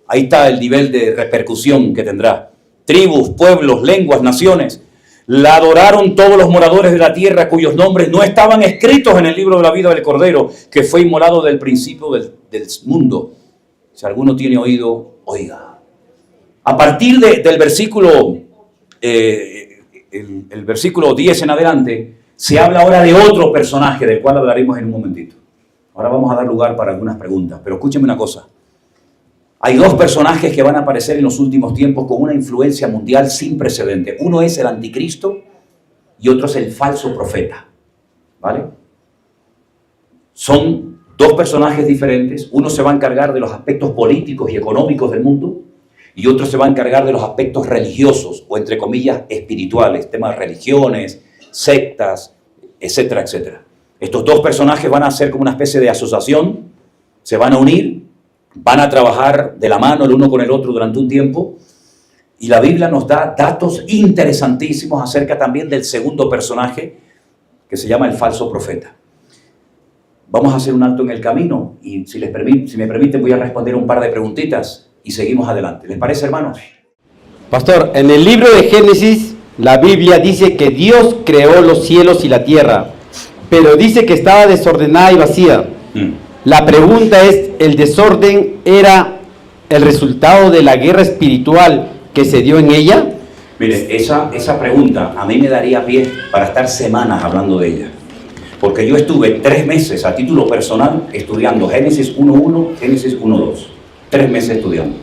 Ahí está el nivel de repercusión que tendrá. Tribus, pueblos, lenguas, naciones. La adoraron todos los moradores de la tierra cuyos nombres no estaban escritos en el libro de la vida del Cordero, que fue inmolado del principio del mundo. Si alguno tiene oído, oiga. A partir del versículo, el versículo 10 en adelante, se habla ahora de otro personaje del cual hablaremos en un momentito. Ahora vamos a dar lugar para algunas preguntas, pero escúcheme una cosa. Hay 2 personajes que van a aparecer en los últimos tiempos con una influencia mundial sin precedente. Uno es el anticristo y otro es el falso profeta. ¿Vale? Son 2 personajes diferentes. Uno se va a encargar de los aspectos políticos y económicos del mundo y otro se va a encargar de los aspectos religiosos o, entre comillas, espirituales, temas de religiones, sectas, etcétera, etcétera. Estos 2 personajes van a ser como una especie de asociación, se van a unir, van a trabajar de la mano el uno con el otro durante un tiempo y la Biblia nos da datos interesantísimos acerca también del segundo personaje que se llama el falso profeta. Vamos a hacer un alto en el camino y si me permiten voy a responder un par de preguntitas y seguimos adelante. ¿Les parece, hermanos? Pastor, en el libro de Génesis la Biblia dice que Dios creó los cielos y la tierra, pero dice que estaba desordenada y vacía. La pregunta es, ¿el desorden era el resultado de la guerra espiritual que se dio en ella? Mire, esa pregunta a mí me daría pie para estar semanas hablando de ella. Porque yo estuve 3 meses a título personal estudiando Génesis 1.1, Génesis 1.2. 3 meses estudiando.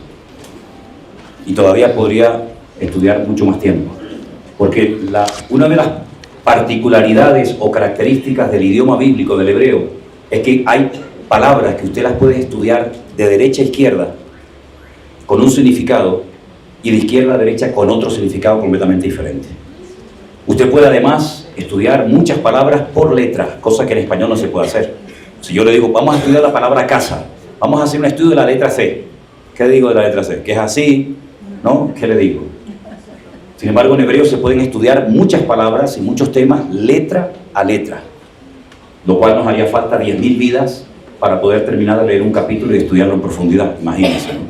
Y todavía podría estudiar mucho más tiempo. Porque una de las particularidades o características del idioma bíblico, del hebreo, es que hay palabras que usted las puede estudiar de derecha a izquierda con un significado y de izquierda a derecha con otro significado completamente diferente. Usted puede además estudiar muchas palabras por letra, cosa que en español no se puede hacer. Si yo le digo, vamos a estudiar la palabra casa, vamos a hacer un estudio de la letra C. ¿Qué digo de la letra C? Que es así, ¿no? ¿Qué le digo? Sin embargo, en hebreo se pueden estudiar muchas palabras y muchos temas letra a letra, lo cual nos haría falta 10.000 vidas para poder terminar de leer un capítulo y estudiarlo en profundidad, imagínense, ¿no?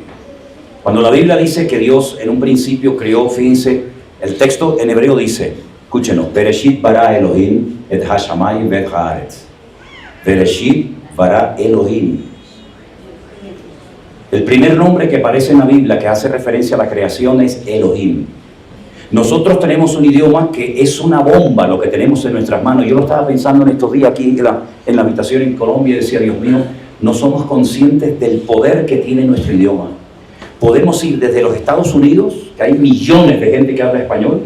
Cuando la Biblia dice que Dios en un principio creó, fíjense, el texto en hebreo dice, escúchenos, Bereshit bara Elohim et hashamayim vet haaretz. Bereshit bara Elohim. El primer nombre que aparece en la Biblia que hace referencia a la creación es Elohim. Nosotros tenemos un idioma que es una bomba lo que tenemos en nuestras manos. Yo lo estaba pensando en estos días aquí en la habitación en Colombia y decía, Dios mío, no somos conscientes del poder que tiene nuestro idioma. Podemos ir desde los Estados Unidos, que hay millones de gente que habla español,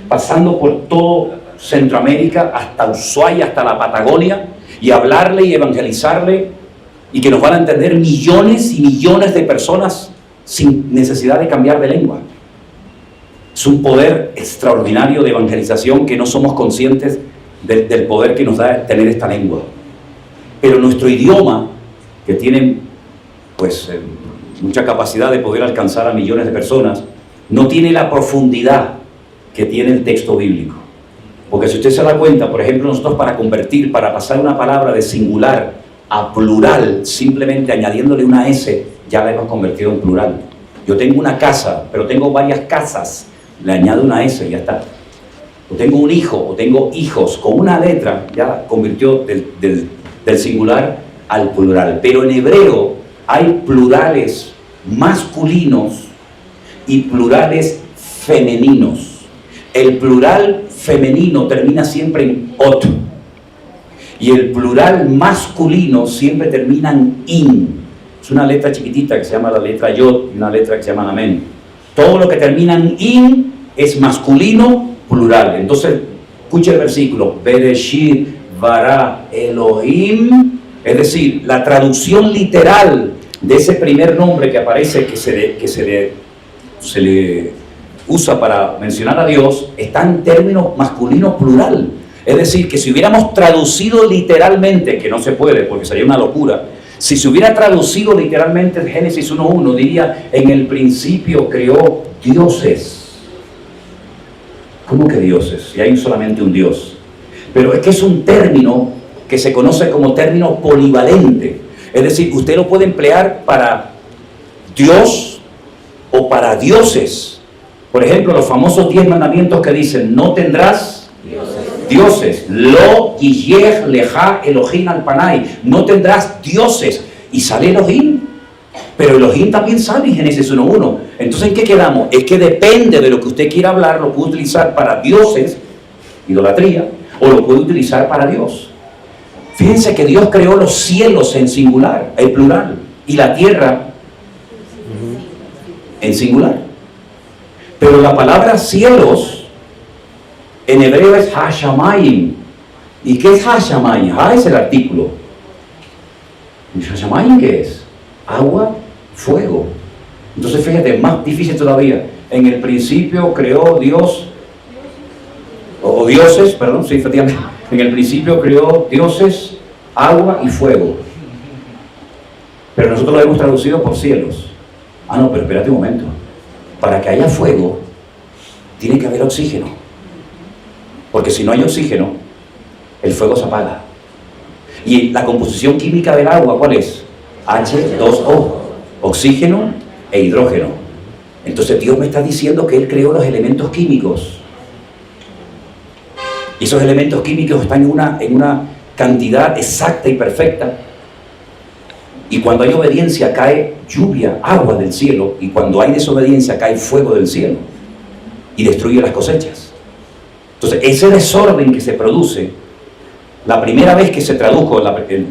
pasando por todo Centroamérica, hasta Ushuaia, hasta la Patagonia, y hablarle y evangelizarle, y que nos van a entender millones y millones de personas sin necesidad de cambiar de lengua. Es un poder extraordinario de evangelización que no somos conscientes del poder que nos da tener esta lengua. Pero nuestro idioma, que tiene pues mucha capacidad de poder alcanzar a millones de personas, no tiene la profundidad que tiene el texto bíblico. Porque si usted se da cuenta, por ejemplo, nosotros para pasar una palabra de singular a plural, simplemente añadiéndole una S, ya la hemos convertido en plural. Yo tengo una casa, pero tengo varias casas. Le añado una S y ya está. O tengo un hijo, o tengo hijos, con una letra ya convirtió del singular al plural. Pero en hebreo hay plurales masculinos y plurales femeninos. El plural femenino termina siempre en ot y el plural masculino siempre termina en in. Es una letra chiquitita que se llama la letra yod y una letra que se llama amén. Todo lo que termina en in es masculino plural. Entonces, escuche el versículo. Bereshit bara Elohim. Es decir, la traducción literal de ese primer nombre que aparece, que se le usa para mencionar a Dios, está en términos masculino plural. Es decir, que si hubiéramos traducido literalmente, que no se puede porque sería una locura, si se hubiera traducido literalmente en Génesis 1.1, diría, en el principio creó dioses. ¿Cómo que dioses? Si hay solamente un Dios. Pero es que es un término que se conoce como término polivalente. Es decir, usted lo puede emplear para Dios o para dioses. Por ejemplo, los famosos 10 mandamientos que dicen, no tendrás dioses. Lo yiyeh leja Elohim al panay. No tendrás dioses. Y sale Elohim. Pero Elohim también sale en Génesis 1.1. Entonces, ¿en qué quedamos? Es que depende de lo que usted quiera hablar, lo puede utilizar para dioses, idolatría, o lo puede utilizar para Dios. Fíjense que Dios creó los cielos en singular, en plural, y la tierra en singular. Pero la palabra cielos en hebreo es hashamayim. ¿Y qué es hashamayim? Ha es el artículo. ¿Y hashamayim qué es? Agua, fuego. Entonces fíjate, más difícil todavía. En el principio creó Dios, o dioses, perdón, sí, efectivamente. En el principio creó dioses, agua y fuego. Pero nosotros lo hemos traducido por cielos. Ah, no, pero espérate un momento. Para que haya fuego, tiene que haber oxígeno. Porque si no hay oxígeno, el fuego se apaga. Y la composición química del agua, ¿cuál es? H2O, oxígeno e hidrógeno. Entonces Dios me está diciendo que Él creó los elementos químicos. Y esos elementos químicos están en una cantidad exacta y perfecta Y cuando hay obediencia cae lluvia, agua del cielo, y cuando hay desobediencia cae fuego del cielo y destruye las cosechas. Entonces, ese desorden que se produce, la primera vez que se tradujo, el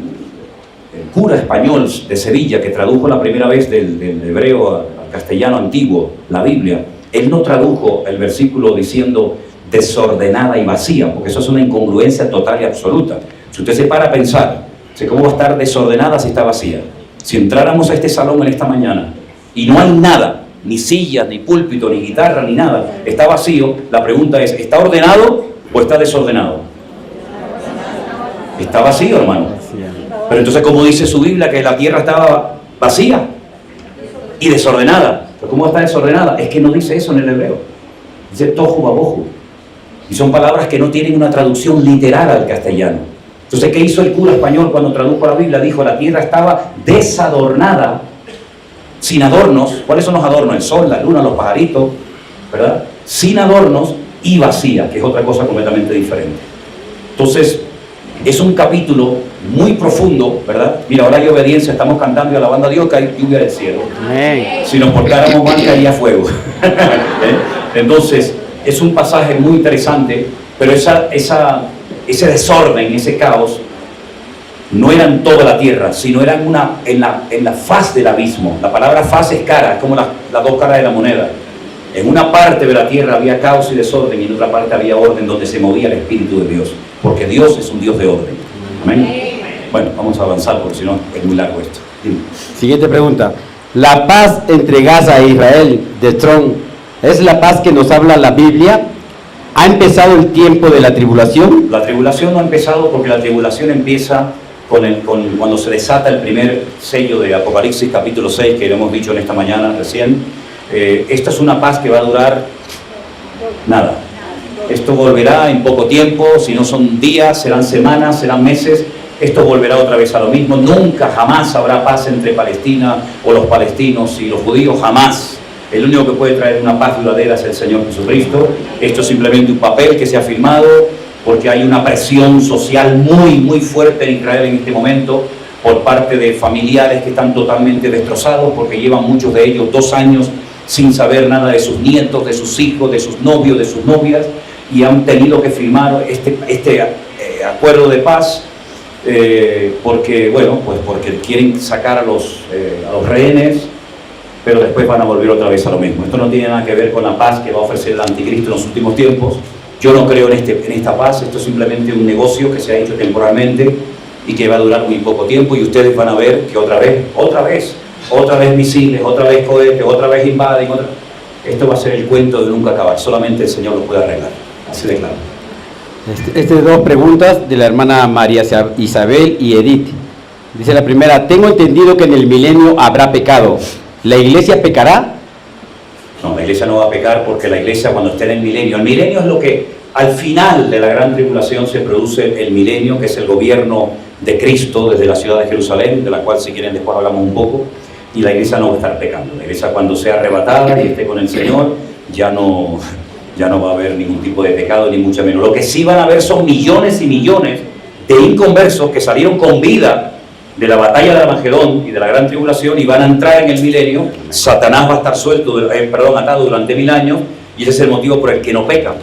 cura español de Sevilla, que tradujo la primera vez del hebreo al castellano antiguo, la Biblia, él no tradujo el versículo diciendo desordenada y vacía, porque eso es una incongruencia total y absoluta. Si usted se para a pensar, ¿cómo va a estar desordenada si está vacía? Si entráramos a este salón en esta mañana y no hay nada, ni sillas, ni púlpito, ni guitarra, ni nada, está vacío, la pregunta es, ¿está ordenado o está desordenado? Está vacío, hermano. Pero entonces, ¿cómo dice su Biblia que la tierra estaba vacía y desordenada? ¿Pero cómo está desordenada? Es que no dice eso en el hebreo. Dice tohu vabohu. Y son palabras que no tienen una traducción literal al castellano. Entonces, ¿qué hizo el cura español cuando tradujo la Biblia? Dijo, la tierra estaba desadornada, sin adornos. ¿Cuáles son los adornos? El sol, la luna, los pajaritos, ¿verdad? Sin adornos y vacía, que es otra cosa completamente diferente. Entonces, es un capítulo muy profundo, ¿verdad? Mira, ahora hay obediencia, estamos cantando y alabando a Dios, que hay lluvia del cielo. Si nos portáramos mal, caería fuego. Entonces, es un pasaje muy interesante, pero ese desorden, ese caos, no era en toda la tierra, sino era en la faz del abismo. La palabra faz es cara, es como las dos caras de la moneda. En una parte de la tierra había caos y desorden, y en otra parte había orden donde se movía el Espíritu de Dios, porque Dios es un Dios de orden. Amén. Bueno, vamos a avanzar porque si no es muy largo esto. Dime. Siguiente pregunta. La paz entre Gaza e Israel de Strong, ¿es la paz que nos habla la Biblia? ¿Ha empezado el tiempo de la tribulación? La tribulación no ha empezado porque la tribulación empieza cuando se desata el primer sello de Apocalipsis capítulo 6, que lo hemos dicho en esta mañana recién. Esta es una paz que va a durar nada. Esto volverá en poco tiempo, si no son días, serán semanas, serán meses. Esto volverá otra vez a lo mismo. Nunca, jamás habrá paz entre Palestina o los palestinos y los judíos, jamás. El único que puede traer una paz duradera es el Señor Jesucristo. Esto es simplemente un papel que se ha firmado porque hay una presión social muy, muy fuerte en Israel en este momento por parte de familiares que están totalmente destrozados porque llevan muchos de ellos 2 años sin saber nada de sus nietos, de sus hijos, de sus novios, de sus novias, y han tenido que firmar este acuerdo de paz porque, bueno, pues porque quieren sacar a los rehenes, pero después van a volver otra vez a lo mismo. Esto no tiene nada que ver con la paz que va a ofrecer el anticristo en los últimos tiempos. Yo no creo en esta paz. Esto es simplemente un negocio que se ha hecho temporalmente y que va a durar muy poco tiempo, y ustedes van a ver que otra vez misiles, otra vez cohetes, otra vez invaden, esto va a ser el cuento de nunca acabar. Solamente el Señor lo puede arreglar, así de claro. Estas 2 preguntas de la hermana María Isabel y Edith. Dice la primera, tengo entendido que en el milenio habrá pecado. ¿La iglesia pecará? No, la iglesia no va a pecar porque la iglesia cuando esté en el milenio es lo que al final de la gran tribulación se produce el milenio, que es el gobierno de Cristo desde la ciudad de Jerusalén, de la cual si quieren después hablamos un poco, y la iglesia no va a estar pecando. La iglesia cuando sea arrebatada y esté con el Señor ya no va a haber ningún tipo de pecado, ni mucho menos. Lo que sí van a haber son millones y millones de inconversos que salieron con vida de la batalla de Armagedón y de la gran tribulación y van a entrar en el milenio. Satanás va a estar atado durante 1000 años, y ese es el motivo por el que no pecan.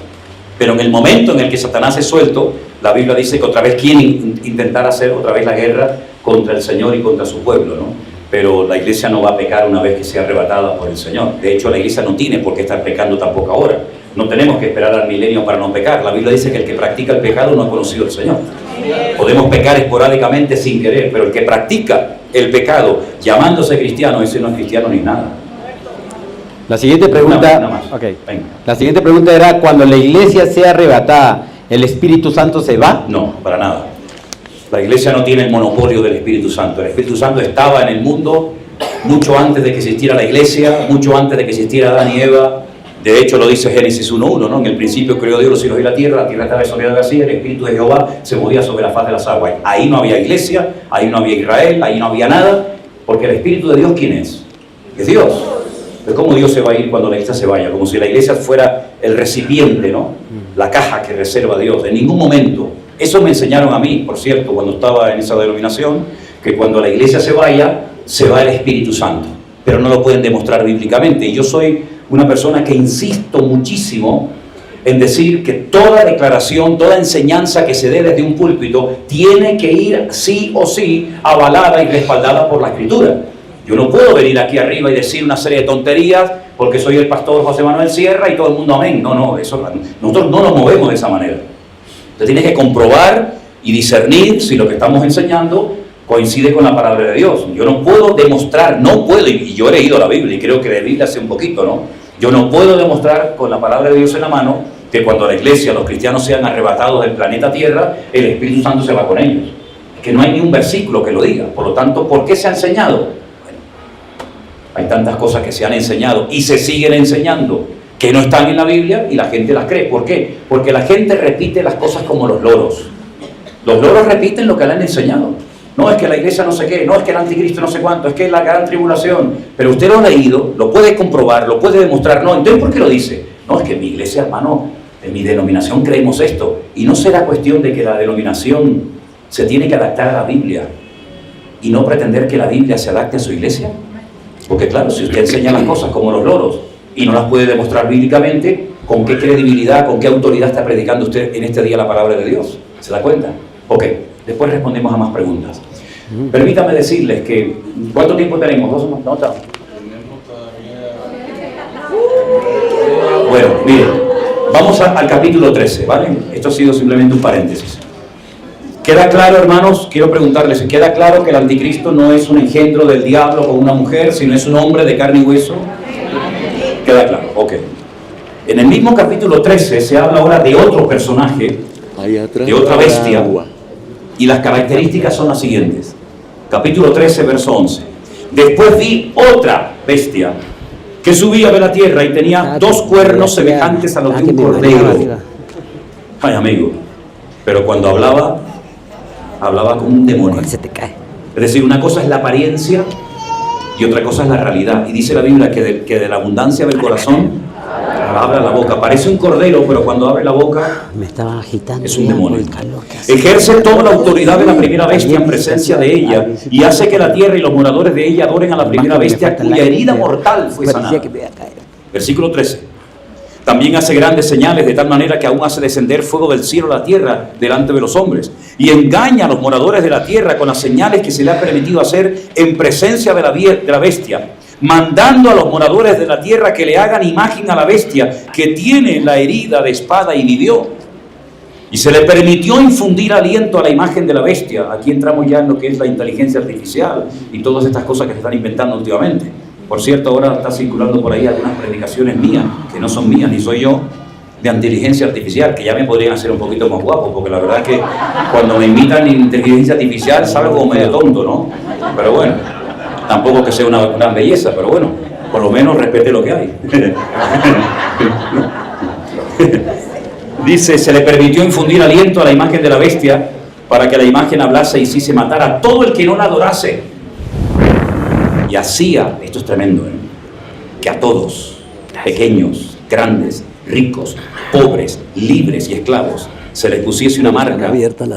Pero en el momento en el que Satanás es suelto, la Biblia dice que otra vez quieren intentar hacer otra vez la guerra contra el Señor y contra su pueblo, ¿no? Pero la iglesia no va a pecar una vez que sea arrebatada por el Señor. De hecho, la iglesia no tiene por qué estar pecando tampoco ahora. No tenemos que esperar al milenio para no pecar. La Biblia dice que el que practica el pecado no ha conocido al Señor. Podemos pecar esporádicamente sin querer, pero el que practica el pecado llamándose cristiano, ese no es cristiano ni nada. La siguiente pregunta, Nada más. Okay. Venga. La siguiente pregunta era, cuando la iglesia sea arrebatada, ¿el Espíritu Santo se va? No, para nada. La iglesia no tiene el monopolio del Espíritu Santo. El Espíritu Santo estaba en el mundo mucho antes de que existiera la iglesia, mucho antes de que existiera Adán y Eva. De hecho, lo dice Génesis 1:1, ¿no? En el principio creó Dios los cielos y la tierra estaba desordenada y vacía, el Espíritu de Jehová se movía sobre la faz de las aguas. Ahí no había iglesia, ahí no había Israel, ahí no había nada, porque el Espíritu de Dios, ¿quién es? Es Dios. Pero ¿cómo Dios se va a ir cuando la iglesia se vaya? Como si la iglesia fuera el recipiente, ¿no? La caja que reserva Dios. En ningún momento. Eso me enseñaron a mí, por cierto, cuando estaba en esa denominación, que cuando la iglesia se vaya, se va el Espíritu Santo, pero no lo pueden demostrar bíblicamente. Y yo soy una persona que insisto muchísimo en decir que toda declaración, toda enseñanza que se dé desde un púlpito tiene que ir sí o sí avalada y respaldada por la Escritura. Yo no puedo venir aquí arriba y decir una serie de tonterías porque soy el pastor José Manuel Sierra y todo el mundo amén. No, nosotros no nos movemos de esa manera. Usted tiene que comprobar y discernir si lo que estamos enseñando coincide con la palabra de Dios. Yo no puedo demostrar, y yo he leído la Biblia y creo que de Biblia hace un poquito, ¿no? Yo no puedo demostrar con la palabra de Dios en la mano que cuando la iglesia, los cristianos sean arrebatados del planeta Tierra, el Espíritu Santo se va con ellos. Es que no hay ni un versículo que lo diga. Por lo tanto, ¿por qué se ha enseñado? Bueno, hay tantas cosas que se han enseñado y se siguen enseñando que no están en la Biblia y la gente las cree. ¿Por qué? Porque la gente repite las cosas como los loros. Los loros repiten lo que le han enseñado. No, es que la iglesia no sé qué, no, es que el anticristo no sé cuánto, es que es la gran tribulación. Pero usted lo ha leído, lo puede comprobar, lo puede demostrar. No, entonces ¿por qué lo dice? No, es que en mi iglesia, hermano, en mi denominación creemos esto. Y no será cuestión de que la denominación se tiene que adaptar a la Biblia y no pretender que la Biblia se adapte a su iglesia. Porque claro, si usted enseña las cosas como los loros y no las puede demostrar bíblicamente, ¿con qué credibilidad, con qué autoridad está predicando usted en este día la palabra de Dios? ¿Se da cuenta? Ok, después respondemos a más preguntas. Permítame decirles que, ¿cuánto tiempo tenemos? ¿2 notas? Bueno, miren, vamos al capítulo 13, ¿vale? Esto ha sido simplemente un paréntesis. ¿Queda claro, hermanos? Quiero preguntarles, ¿queda claro que el anticristo no es un engendro del diablo o una mujer, sino es un hombre de carne y hueso? ¿Queda claro? Ok. En el mismo capítulo 13 se habla ahora de otro personaje, de otra bestia, y las características son las siguientes. Capítulo 13, verso 11. Después vi otra bestia que subía de la tierra y tenía 2 cuernos semejantes a los de un cordero. Ay, amigo, pero cuando hablaba como un demonio. Es decir, una cosa es la apariencia y otra cosa es la realidad. Y dice la Biblia que de la abundancia del corazón habla la boca. Parece un cordero, pero cuando abre la boca me estaba agitando, es un demonio. Ejerce toda la autoridad de la primera bestia en presencia de ella y hace que la tierra y los moradores de ella adoren a la primera bestia cuya herida mortal fue sanada. Versículo 13. También hace grandes señales de tal manera que aún hace descender fuego del cielo a la tierra delante de los hombres y engaña a los moradores de la tierra con las señales que se le ha permitido hacer en presencia de la bestia, mandando a los moradores de la tierra que le hagan imagen a la bestia que tiene la herida de espada y vivió. Y se le permitió infundir aliento a la imagen de la bestia. Aquí entramos ya en lo que es la inteligencia artificial y todas estas cosas que se están inventando últimamente. Por cierto, ahora está circulando por ahí algunas predicaciones mías, que no son mías ni soy yo, de inteligencia artificial, que ya me podrían hacer un poquito más guapo, porque la verdad es que cuando me invitan en inteligencia artificial salgo como medio tonto, ¿no? Pero bueno, tampoco que sea una gran belleza, pero bueno, por lo menos respete lo que hay. Dice, se le permitió infundir aliento a la imagen de la bestia para que la imagen hablase y sí se matara a todo el que no la adorase. Y hacía, esto es tremendo, que a todos, pequeños, grandes, ricos, pobres, libres y esclavos, se les pusiese una marca en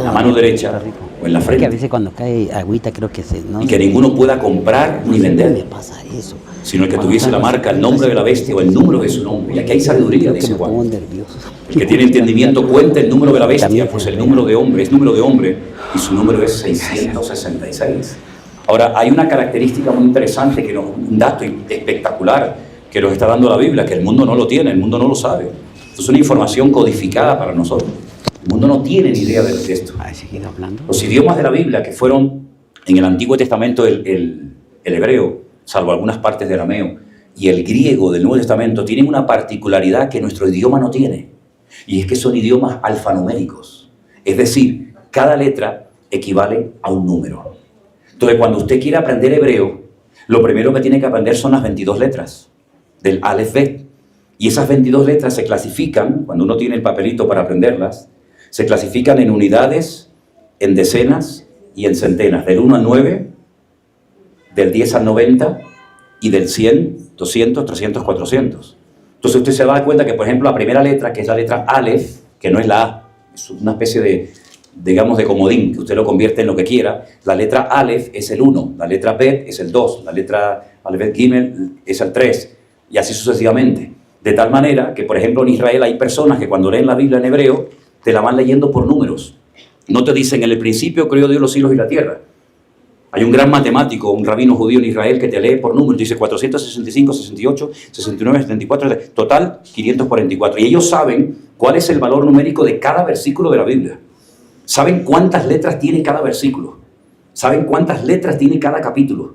la mano derecha o en la frente. Que a veces cuando cae agüita creo que y que ninguno pueda comprar ni vender, sino el que tuviese la marca, el nombre de la bestia o el número de su nombre. Y aquí hay sabiduría, dice Juan. El que tiene entendimiento cuenta el número de la bestia, pues el número de hombre es número de hombre y su número es 666. Ahora, hay una característica muy interesante, un dato espectacular que nos está dando la Biblia, que el mundo no lo tiene, el mundo no lo sabe. Esto es una información codificada para nosotros. El mundo no tiene ni idea de esto. Los idiomas de la Biblia que fueron en el Antiguo Testamento el hebreo, salvo algunas partes del arameo, y el griego del Nuevo Testamento tienen una particularidad que nuestro idioma no tiene. Y es que son idiomas alfanuméricos. Es decir, cada letra equivale a un número. Entonces, cuando usted quiere aprender hebreo, lo primero que tiene que aprender son las 22 letras del Aleph Bet. Y esas 22 letras se clasifican, cuando uno tiene el papelito para aprenderlas, se clasifican en unidades, en decenas y en centenas, del 1 al 9, del 10 al 90 y del 100, 200, 300, 400. Entonces usted se va a dar cuenta que, por ejemplo, la primera letra, que es la letra Aleph, que no es la A, es una especie digamos, de comodín, que usted lo convierte en lo que quiera. La letra Aleph es el 1, la letra Bet es el 2, la letra Aleph Gimel es el 3, y así sucesivamente. De tal manera que, por ejemplo, en Israel hay personas que cuando leen la Biblia en hebreo, te la van leyendo por números. No te dicen, en el principio creó Dios los cielos y la tierra. Hay un gran matemático, un rabino judío en Israel que te lee por números, dice 465, 68, 69, 74, total 544. Y ellos saben cuál es el valor numérico de cada versículo de la Biblia. Saben cuántas letras tiene cada versículo. Saben cuántas letras tiene cada capítulo.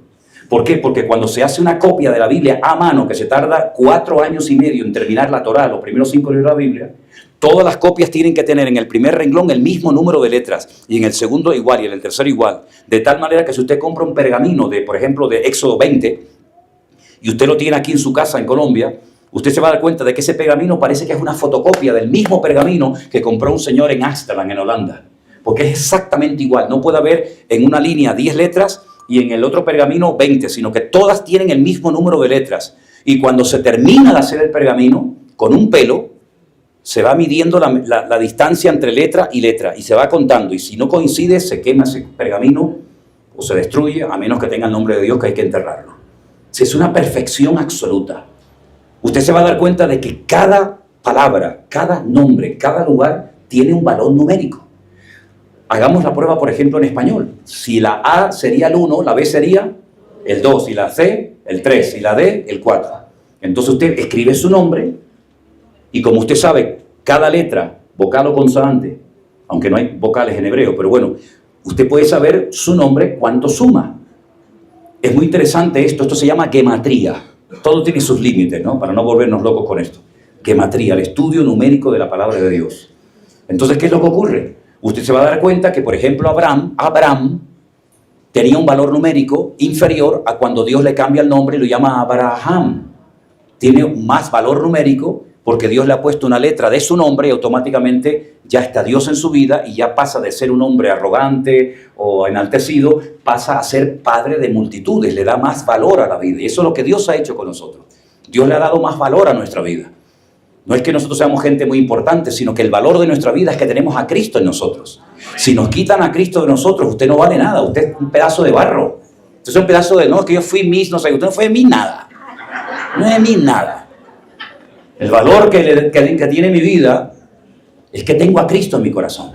¿Por qué? Porque cuando se hace una copia de la Biblia a mano, que se tarda 4 años y medio en terminar la Torá, los primeros 5 libros de la Biblia, todas las copias tienen que tener en el primer renglón el mismo número de letras, y en el segundo igual, y en el tercero igual. De tal manera que si usted compra un pergamino de, por ejemplo, de Éxodo 20, y usted lo tiene aquí en su casa en Colombia, usted se va a dar cuenta de que ese pergamino parece que es una fotocopia del mismo pergamino que compró un señor en Ámsterdam, en Holanda. Porque es exactamente igual. No puede haber en una línea 10 letras y en el otro pergamino 20, sino que todas tienen el mismo número de letras. Y cuando se termina de hacer el pergamino, con un pelo, se va midiendo la distancia entre letra y letra y se va contando. Y si no coincide, se quema ese pergamino o se destruye, a menos que tenga el nombre de Dios, que hay que enterrarlo. Si es una perfección absoluta. Usted se va a dar cuenta de que cada palabra, cada nombre, cada lugar tiene un valor numérico. Hagamos la prueba, por ejemplo, en español. Si la A sería el 1, la B sería el 2, y la C el 3, y la D el 4. Entonces usted escribe su nombre, y como usted sabe, cada letra, vocal o consonante, aunque no hay vocales en hebreo, pero bueno, usted puede saber su nombre cuánto suma. Es muy interesante esto se llama gematría. Todo tiene sus límites, ¿no? Para no volvernos locos con esto. Gematría, el estudio numérico de la palabra de Dios. Entonces, ¿qué es lo que ocurre? Usted se va a dar cuenta que, por ejemplo, Abraham tenía un valor numérico inferior a cuando Dios le cambia el nombre y lo llama Abraham. Tiene más valor numérico porque Dios le ha puesto una letra de su nombre y automáticamente ya está Dios en su vida y ya pasa de ser un hombre arrogante o enaltecido, pasa a ser padre de multitudes, le da más valor a la vida. Y eso es lo que Dios ha hecho con nosotros. Dios le ha dado más valor a nuestra vida. No es que nosotros seamos gente muy importante, sino que el valor de nuestra vida es que tenemos a Cristo en nosotros. Si nos quitan a Cristo de nosotros, usted no vale nada, usted es un pedazo de barro. Usted es un pedazo de, no, es que yo fui Miss, no sé, usted no fue de mí nada. No es de mí nada. El valor que tiene mi vida es que tengo a Cristo en mi corazón.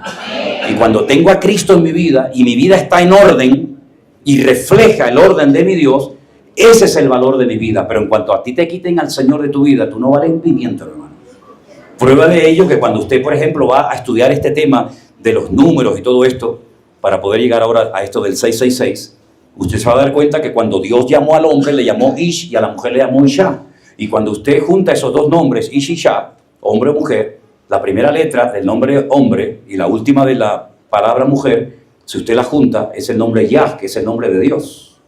Y cuando tengo a Cristo en mi vida y mi vida está en orden y refleja el orden de mi Dios, ese es el valor de mi vida. Pero en cuanto a ti te quiten al Señor de tu vida, tú no vales un pimiento, hermano. Prueba de ello que cuando usted, por ejemplo, va a estudiar este tema de los números y todo esto, para poder llegar ahora a esto del 666, usted se va a dar cuenta que cuando Dios llamó al hombre, le llamó Ish y a la mujer le llamó Isha. Y cuando usted junta esos dos nombres, Ish y Isha, hombre o mujer, la primera letra del nombre hombre y la última de la palabra mujer, si usted la junta, es el nombre Yah, que es el nombre de Dios.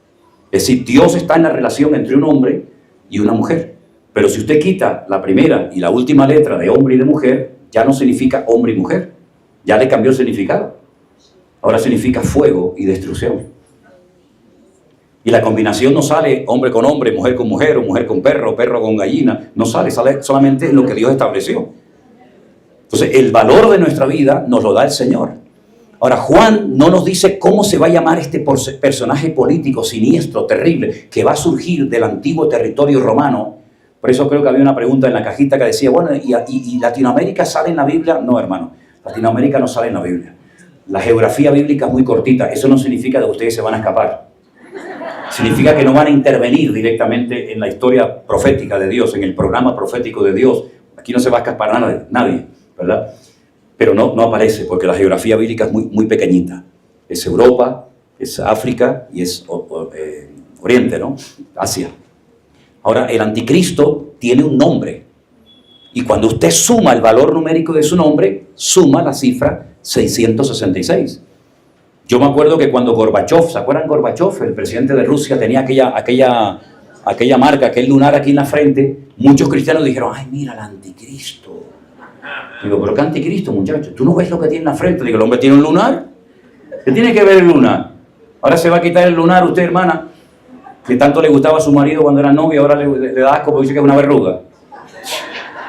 Es decir, Dios está en la relación entre un hombre y una mujer. Pero si usted quita la primera y la última letra de hombre y de mujer, ya no significa hombre y mujer. Ya le cambió el significado. Ahora significa fuego y destrucción. Y la combinación no sale hombre con hombre, mujer con mujer, o mujer con perro, perro con gallina. No sale, sale solamente lo que Dios estableció. Entonces, el valor de nuestra vida nos lo da el Señor. Ahora, Juan no nos dice cómo se va a llamar este personaje político siniestro, terrible, que va a surgir del antiguo territorio romano. Por eso creo que había una pregunta en la cajita que decía, bueno, ¿y Latinoamérica sale en la Biblia? No, hermano, Latinoamérica no sale en la Biblia. La geografía bíblica es muy cortita. Eso no significa que ustedes se van a escapar. Significa que no van a intervenir directamente en la historia profética de Dios, en el programa profético de Dios. Aquí no se va a escapar nadie, ¿verdad? Pero no aparece, porque la geografía bíblica es muy pequeñita. Es Europa, es África y es Oriente, ¿no? Asia. Ahora, el anticristo tiene un nombre. Y cuando usted suma el valor numérico de su nombre, suma la cifra 666. Yo me acuerdo que cuando Gorbachev, ¿se acuerdan Gorbachev? El presidente de Rusia tenía aquella marca, aquel lunar aquí en la frente. Muchos cristianos dijeron, ay, mira el anticristo. Digo, ¿pero qué anticristo, muchacho? ¿Tú no ves lo que tiene en la frente? Digo, ¿el hombre tiene un lunar? ¿Qué tiene que ver el lunar? Ahora se va a quitar el lunar usted, hermana, que tanto le gustaba a su marido cuando era novio, ahora le da asco porque dice que es una verruga.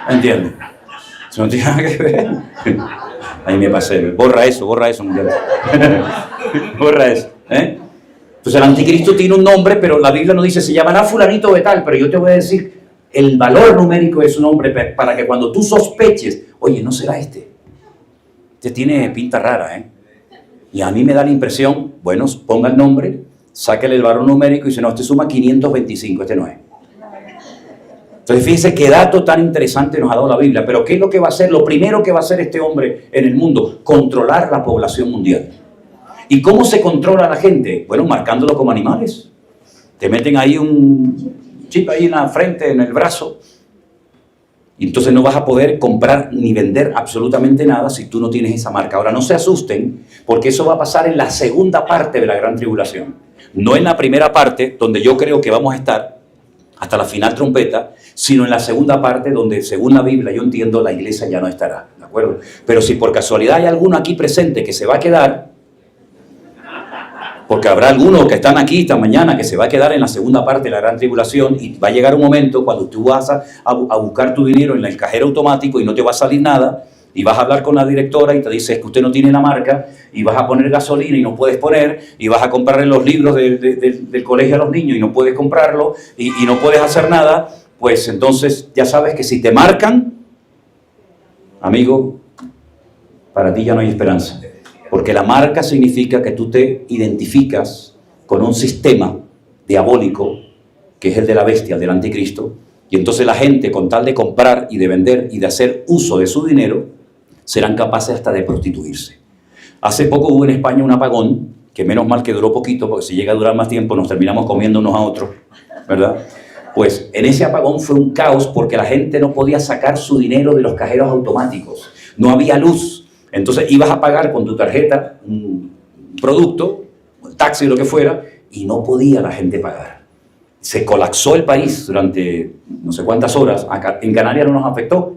¿Entiende? Eso no tiene nada que ver. Ahí me pasé. Borra eso, muchachos. Borra eso. Entonces el anticristo tiene un nombre, pero la Biblia no dice se llamará fulanito de tal, pero yo te voy a decir el valor numérico de su nombre para que cuando tú sospeches, oye, no será este. Este tiene pinta rara, Y a mí me da la impresión, bueno, ponga el nombre, sáquele el valor numérico y dice, no, este suma 525, este no es. Entonces fíjense qué dato tan interesante nos ha dado la Biblia. Pero ¿qué es lo que va a hacer? Lo primero que va a hacer este hombre en el mundo, controlar la población mundial. ¿Y cómo se controla a la gente? Bueno, marcándolo como animales. Te meten ahí un chip ahí en la frente, en el brazo. Y entonces no vas a poder comprar ni vender absolutamente nada si tú no tienes esa marca. Ahora, no se asusten, porque eso va a pasar en la segunda parte de la gran tribulación. No en la primera parte, donde yo creo que vamos a estar hasta la final trompeta, sino en la segunda parte donde, según la Biblia, yo entiendo, la iglesia ya no estará, ¿de acuerdo? Pero si por casualidad hay alguno aquí presente que se va a quedar, porque habrá algunos que están aquí esta mañana que se va a quedar en la segunda parte de la gran tribulación y va a llegar un momento cuando tú vas a buscar tu dinero en el cajero automático y no te va a salir nada, y vas a hablar con la directora y te dice es que usted no tiene la marca, y vas a poner gasolina y no puedes poner, y vas a comprarle los libros del colegio a los niños y no puedes comprarlo, y no puedes hacer nada, pues entonces ya sabes que si te marcan, amigo, para ti ya no hay esperanza. Porque la marca significa que tú te identificas con un sistema diabólico, que es el de la bestia, el del anticristo, y entonces la gente, con tal de comprar y de vender y de hacer uso de su dinero, serán capaces hasta de prostituirse. Hace poco hubo en España un apagón, que menos mal que duró poquito, porque si llega a durar más tiempo nos terminamos comiendo unos a otros, ¿verdad? Pues en ese apagón fue un caos porque la gente no podía sacar su dinero de los cajeros automáticos, no había luz, entonces ibas a pagar con tu tarjeta un producto, un taxi o lo que fuera, y no podía la gente pagar. Se colapsó el país durante no sé cuántas horas. Acá, en Canarias no nos afectó,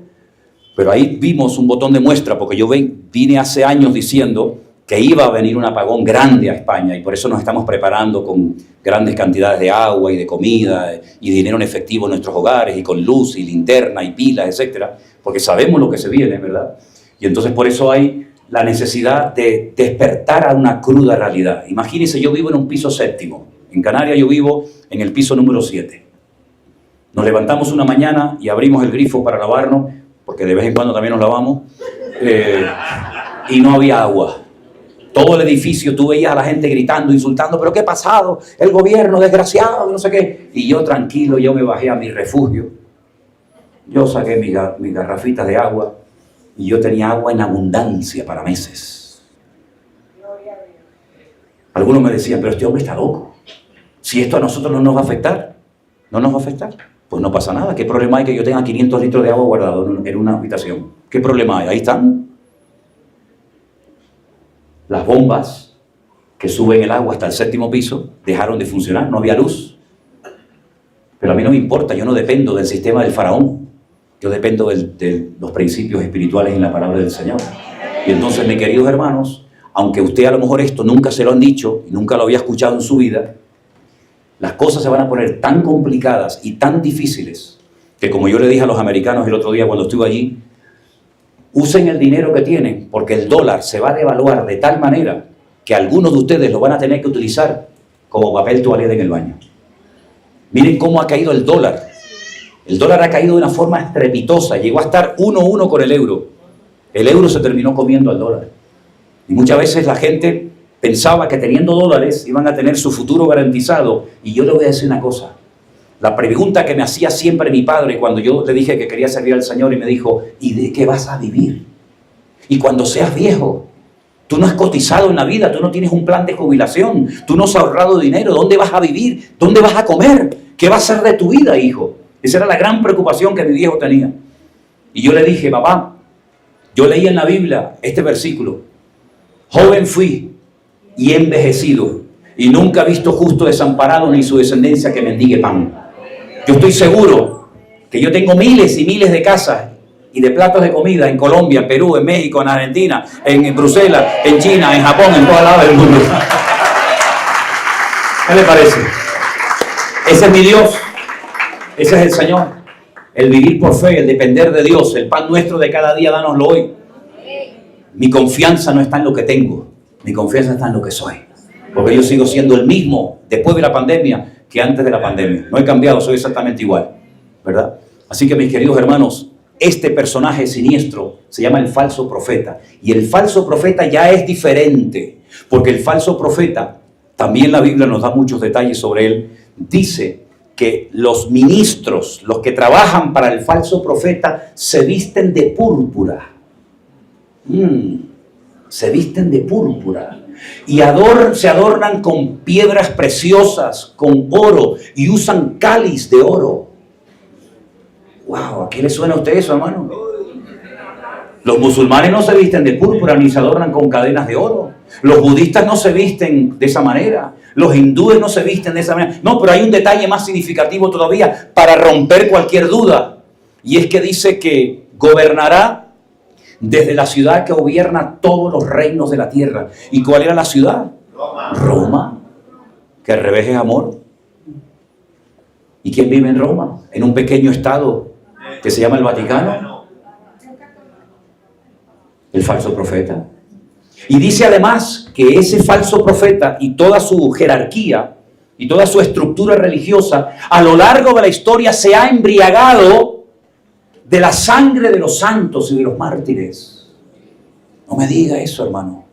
pero ahí vimos un botón de muestra, porque yo vine hace años diciendo que iba a venir un apagón grande a España, y por eso nos estamos preparando con grandes cantidades de agua y de comida y dinero en efectivo en nuestros hogares, y con luz y linterna y pilas, etcétera, porque sabemos lo que se viene, ¿verdad? Y entonces por eso hay la necesidad de despertar a una cruda realidad. Imagínense, yo vivo en un piso séptimo. En Canarias yo vivo en el piso número 7. Nos levantamos una mañana y abrimos el grifo para lavarnos, porque de vez en cuando también nos lavamos, y no había agua. Todo el edificio, tú veías a la gente gritando, insultando, ¿pero qué ha pasado? El gobierno desgraciado, no sé qué. Y yo tranquilo, yo me bajé a mi refugio. Yo saqué mis garrafitas de agua y yo tenía agua en abundancia para meses. Algunos me decían, pero este hombre está loco. Si esto a nosotros no nos va a afectar, ¿no nos va a afectar? Pues no pasa nada. ¿Qué problema hay que yo tenga 500 litros de agua guardado en una habitación? ¿Qué problema hay? Ahí están. Las bombas que suben el agua hasta el 7º piso dejaron de funcionar, no había luz. Pero a mí no me importa, yo no dependo del sistema del faraón. Yo dependo de los principios espirituales en la palabra del Señor. Y entonces, mis queridos hermanos, aunque usted a lo mejor esto nunca se lo han dicho y nunca lo había escuchado en su vida, las cosas se van a poner tan complicadas y tan difíciles que, como yo le dije a los americanos el otro día cuando estuve allí, usen el dinero que tienen, porque el dólar se va a devaluar de tal manera que algunos de ustedes lo van a tener que utilizar como papel toalé en el baño. Miren cómo ha caído el dólar. El dólar ha caído de una forma estrepitosa, llegó a estar 1-1 con el euro. El euro se terminó comiendo al dólar. Y muchas veces la gente pensaba que teniendo dólares iban a tener su futuro garantizado. Y yo le voy a decir una cosa. La pregunta que me hacía siempre mi padre cuando yo le dije que quería servir al Señor, y me dijo, ¿y de qué vas a vivir? Y cuando seas viejo, tú no has cotizado en la vida, tú no tienes un plan de jubilación, tú no has ahorrado dinero, ¿dónde vas a vivir? ¿Dónde vas a comer? ¿Qué va a ser de tu vida, hijo? Esa era la gran preocupación que mi viejo tenía. Y yo le dije, papá, yo leí en la Biblia este versículo: joven fui y he envejecido, y nunca he visto justo desamparado ni su descendencia que mendigue pan. Yo estoy seguro que yo tengo miles y miles de casas y de platos de comida en Colombia, en Perú, en México, en Argentina, en Bruselas, en China, en Japón, en todas lados del mundo. ¿Qué le parece? Ese es mi Dios. Ese es el Señor. El vivir por fe, el depender de Dios, el pan nuestro de cada día, dánoslo hoy. Mi confianza no está en lo que tengo, mi confianza está en lo que soy. Porque yo sigo siendo el mismo después de la pandemia que antes de la pandemia. No he cambiado, soy exactamente igual, ¿verdad? Así que, mis queridos hermanos, este personaje siniestro se llama el falso profeta. Y el falso profeta ya es diferente, porque el falso profeta, también la Biblia nos da muchos detalles sobre él, dice que los ministros, los que trabajan para el falso profeta, se visten de púrpura. Se visten de púrpura. Y se adornan con piedras preciosas, con oro, y usan cáliz de oro. Wow, ¿a qué le suena a usted eso, hermano? Los musulmanes no se visten de púrpura ni se adornan con cadenas de oro. Los budistas no se visten de esa manera. Los hindúes no se visten de esa manera. No, pero hay un detalle más significativo todavía para romper cualquier duda. Y es que dice que gobernará desde la ciudad que gobierna todos los reinos de la tierra. ¿Y cuál era la ciudad? Roma. Que al revés es amor. ¿Y quién vive en Roma? En un pequeño estado que se llama el Vaticano. El falso profeta. Y dice además que ese falso profeta y toda su jerarquía y toda su estructura religiosa a lo largo de la historia se ha embriagado de la sangre de los santos y de los mártires. No me diga eso, hermano.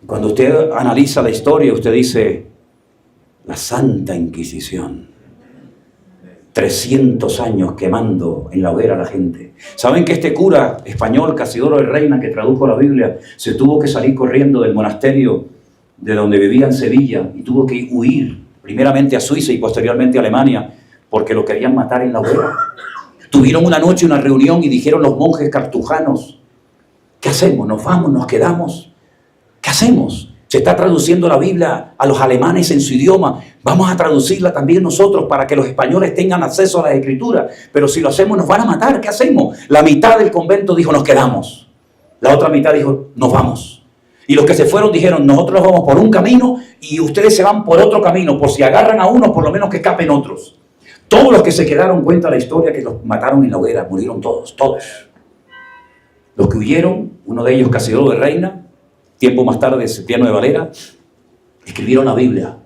Cuando usted analiza la historia, usted dice, la Santa Inquisición. 300 años quemando en la hoguera a la gente. ¿Saben que este cura español, Casidoro de Reina, que tradujo la Biblia, se tuvo que salir corriendo del monasterio de donde vivía en Sevilla y tuvo que huir primeramente a Suiza y posteriormente a Alemania porque lo querían matar en la hoguera? Tuvieron una noche una reunión y dijeron los monjes cartujanos, ¿qué hacemos? ¿Nos vamos? ¿Nos quedamos? ¿Qué hacemos? Se está traduciendo la Biblia a los alemanes en su idioma. Vamos a traducirla también nosotros para que los españoles tengan acceso a las escrituras. Pero si lo hacemos nos van a matar. ¿Qué hacemos? La mitad del convento dijo nos quedamos. La otra mitad dijo nos vamos. Y los que se fueron dijeron nosotros vamos por un camino y ustedes se van por otro camino. Por si agarran a uno, por lo menos que escapen otros. Todos los que se quedaron, cuenta la historia, que los mataron en la hoguera. Murieron todos. Los que huyeron, uno de ellos Casidoro de Reina, tiempo más tarde, Cipriano de Valera, escribieron la Biblia.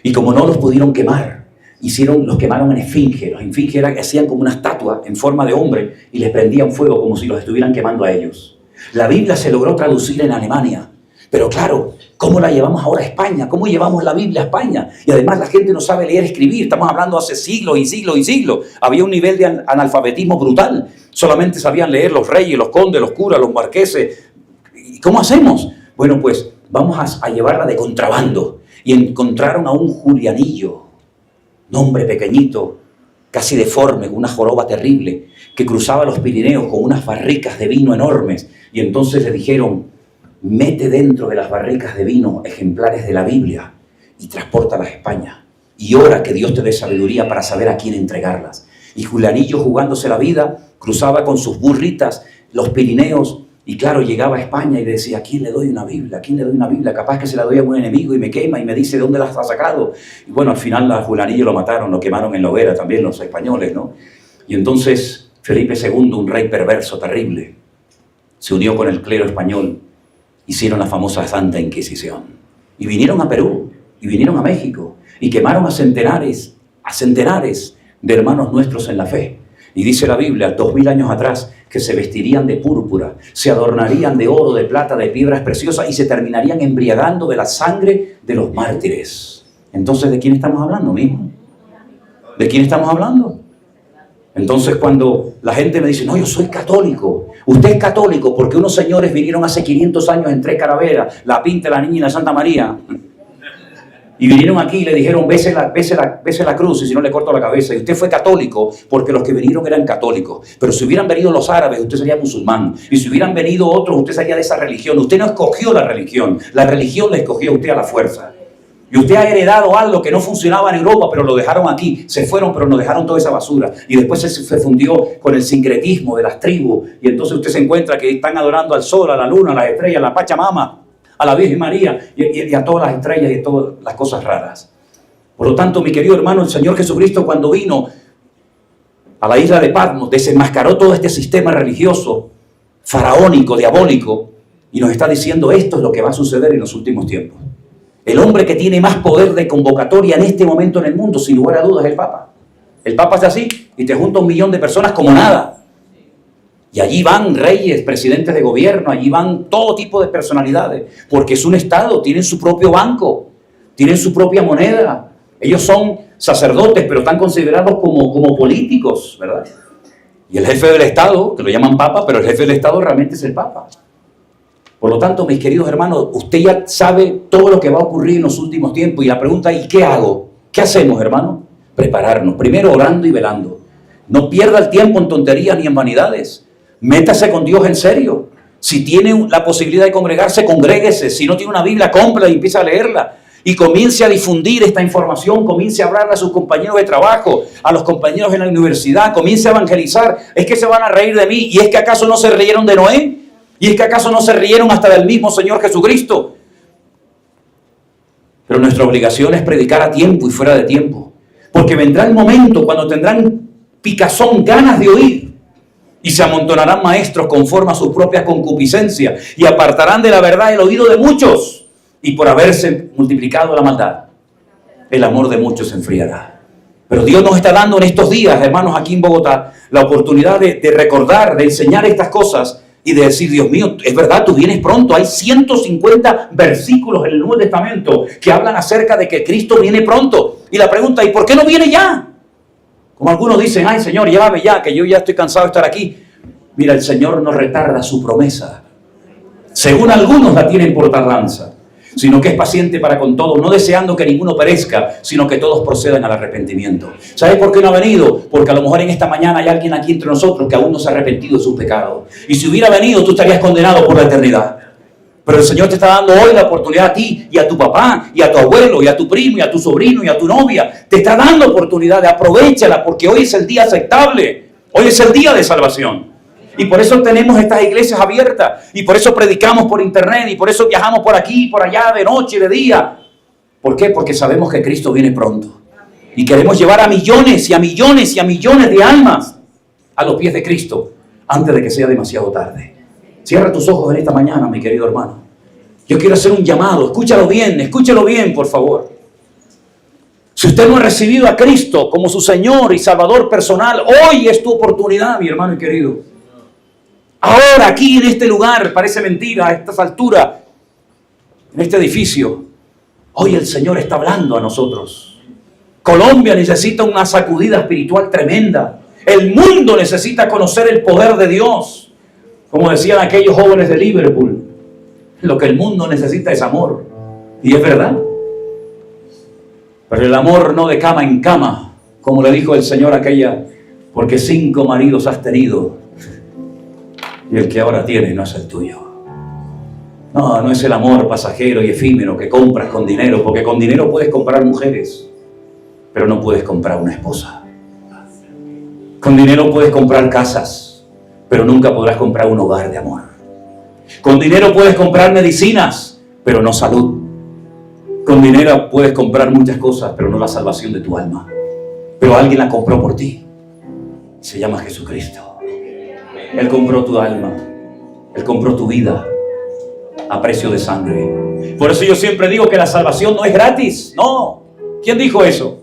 Y como no los pudieron quemar, los quemaron en esfinge. Los esfinges hacían como una estatua en forma de hombre y les prendían fuego como si los estuvieran quemando a ellos. La Biblia se logró traducir en Alemania. Pero claro, ¿cómo la llevamos ahora a España? ¿Cómo llevamos la Biblia a España? Y además la gente no sabe leer y escribir. Estamos hablando hace siglos y siglos y siglos. Había un nivel de analfabetismo brutal. Solamente sabían leer los reyes, los condes, los curas, los marqueses. ¿Y cómo hacemos? Bueno, pues vamos a llevarla de contrabando. Y encontraron a un Julianillo, un hombre pequeñito, casi deforme, con una joroba terrible, que cruzaba los Pirineos con unas barricas de vino enormes. Y entonces le dijeron, mete dentro de las barricas de vino ejemplares de la Biblia y transpórtalas a España. Y ora que Dios te dé sabiduría para saber a quién entregarlas. Y Julianillo, jugándose la vida, cruzaba con sus burritas los Pirineos. Y claro, llegaba a España y decía, ¿a quién le doy una Biblia? ¿A quién le doy una Biblia? Capaz que se la doy a un enemigo y me quema y me dice de dónde las ha sacado. Y bueno, al final a Julianillo lo mataron, lo quemaron en la hoguera también los españoles, ¿no? Y entonces Felipe II, un rey perverso, terrible, se unió con el clero español, hicieron la famosa Santa Inquisición. Y vinieron a Perú, y vinieron a México, y quemaron a centenares de hermanos nuestros en la fe. Y dice la Biblia, 2000 años atrás, que se vestirían de púrpura, se adornarían de oro, de plata, de piedras preciosas y se terminarían embriagando de la sangre de los mártires. Entonces, ¿de quién estamos hablando, mismo? ¿De quién estamos hablando? Entonces, cuando la gente me dice, no, yo soy católico. Usted es católico porque unos señores vinieron hace 500 años en 3 calaveras, la Pinta, la Niña y la Santa María. Y vinieron aquí y le dijeron, bese la cruz y si no le corto la cabeza. Y usted fue católico porque los que vinieron eran católicos. Pero si hubieran venido los árabes, usted sería musulmán. Y si hubieran venido otros, usted sería de esa religión. Usted no escogió la religión le escogió a usted a la fuerza. Y usted ha heredado algo que no funcionaba en Europa, pero lo dejaron aquí. Se fueron, pero nos dejaron toda esa basura. Y después se fundió con el sincretismo de las tribus. Y entonces usted se encuentra que están adorando al sol, a la luna, a las estrellas, a la Pachamama, a la Virgen María y a todas las estrellas y a todas las cosas raras. Por lo tanto, mi querido hermano, el Señor Jesucristo, cuando vino a la isla de Patmos, desenmascaró todo este sistema religioso faraónico, diabólico, y nos está diciendo esto es lo que va a suceder en los últimos tiempos. El hombre que tiene más poder de convocatoria en este momento en el mundo, sin lugar a dudas, es el Papa. El Papa es así y te junta 1 millón de personas como nada. Y allí van reyes, presidentes de gobierno, allí van todo tipo de personalidades, porque es un Estado, tienen su propio banco, tienen su propia moneda. Ellos son sacerdotes, pero están considerados como políticos, ¿verdad? Y el jefe del Estado, que lo llaman Papa, pero el jefe del Estado realmente es el Papa. Por lo tanto, mis queridos hermanos, usted ya sabe todo lo que va a ocurrir en los últimos tiempos. Y la pregunta es, ¿y qué hago? ¿Qué hacemos, hermano? Prepararnos. Primero orando y velando. No pierda el tiempo en tonterías ni en vanidades. Métase con Dios en serio. Si tiene la posibilidad de congregarse, congréguese. Si no tiene una Biblia, cómprala y empiece a leerla. Y comience a difundir esta información, comience a hablarle a sus compañeros de trabajo, a los compañeros en la universidad, comience a evangelizar. Es que se van a reír de mí. ¿Y es que acaso no se rieron de Noé? ¿Y es que acaso no se rieron hasta del mismo Señor Jesucristo? Pero nuestra obligación es predicar a tiempo y fuera de tiempo. Porque vendrá el momento cuando tendrán picazón, ganas de oír. Y se amontonarán maestros conforme a sus propias concupiscencias. Y apartarán de la verdad el oído de muchos. Y por haberse multiplicado la maldad, el amor de muchos se enfriará. Pero Dios nos está dando en estos días, hermanos, aquí en Bogotá, la oportunidad de recordar, de enseñar estas cosas y de decir, Dios mío, es verdad, tú vienes pronto. Hay 150 versículos en el Nuevo Testamento que hablan acerca de que Cristo viene pronto. Y la pregunta, ¿y por qué no viene ya? Como algunos dicen, ay Señor, llévame ya, que yo ya estoy cansado de estar aquí. Mira, el Señor no retarda su promesa. Según algunos la tienen por tardanza, sino que es paciente para con todos, no deseando que ninguno perezca, sino que todos procedan al arrepentimiento. ¿Sabes por qué no ha venido? Porque a lo mejor en esta mañana hay alguien aquí entre nosotros que aún no se ha arrepentido de sus pecados. Y si hubiera venido, tú estarías condenado por la eternidad. Pero el Señor te está dando hoy la oportunidad a ti, y a tu papá, y a tu abuelo, y a tu primo, y a tu sobrino, y a tu novia. Te está dando oportunidad, aprovechala, porque hoy es el día aceptable. Hoy es el día de salvación. Y por eso tenemos estas iglesias abiertas. Y por eso predicamos por internet. Y por eso viajamos por aquí y por allá, de noche y de día. ¿Por qué? Porque sabemos que Cristo viene pronto. Y queremos llevar a millones y a millones y a millones de almas a los pies de Cristo antes de que sea demasiado tarde. Cierra tus ojos en esta mañana, mi querido hermano. Yo quiero hacer un llamado. Escúchalo bien, por favor. Si usted no ha recibido a Cristo como su Señor y Salvador personal, hoy es tu oportunidad, mi hermano y querido. Ahora, aquí en este lugar, parece mentira, a estas alturas, en este edificio, hoy el Señor está hablando a nosotros. Colombia necesita una sacudida espiritual tremenda. El mundo necesita conocer el poder de Dios. Como decían aquellos jóvenes de Liverpool, lo que el mundo necesita es amor. Y es verdad. Pero el amor no de cama en cama, como le dijo el Señor a aquella, porque 5 maridos has tenido. Y el que ahora tiene no es el tuyo. No es el amor pasajero y efímero que compras con dinero, porque con dinero puedes comprar mujeres, pero no puedes comprar una esposa. Con dinero puedes comprar casas, pero nunca podrás comprar un hogar de amor. Con dinero puedes comprar medicinas, pero no salud. Con dinero puedes comprar muchas cosas, pero no la salvación de tu alma. Pero alguien la compró por ti. Se llama Jesucristo. Él compró tu alma. Él compró tu vida a precio de sangre. Por eso yo siempre digo que la salvación no es gratis. No. ¿Quién dijo eso?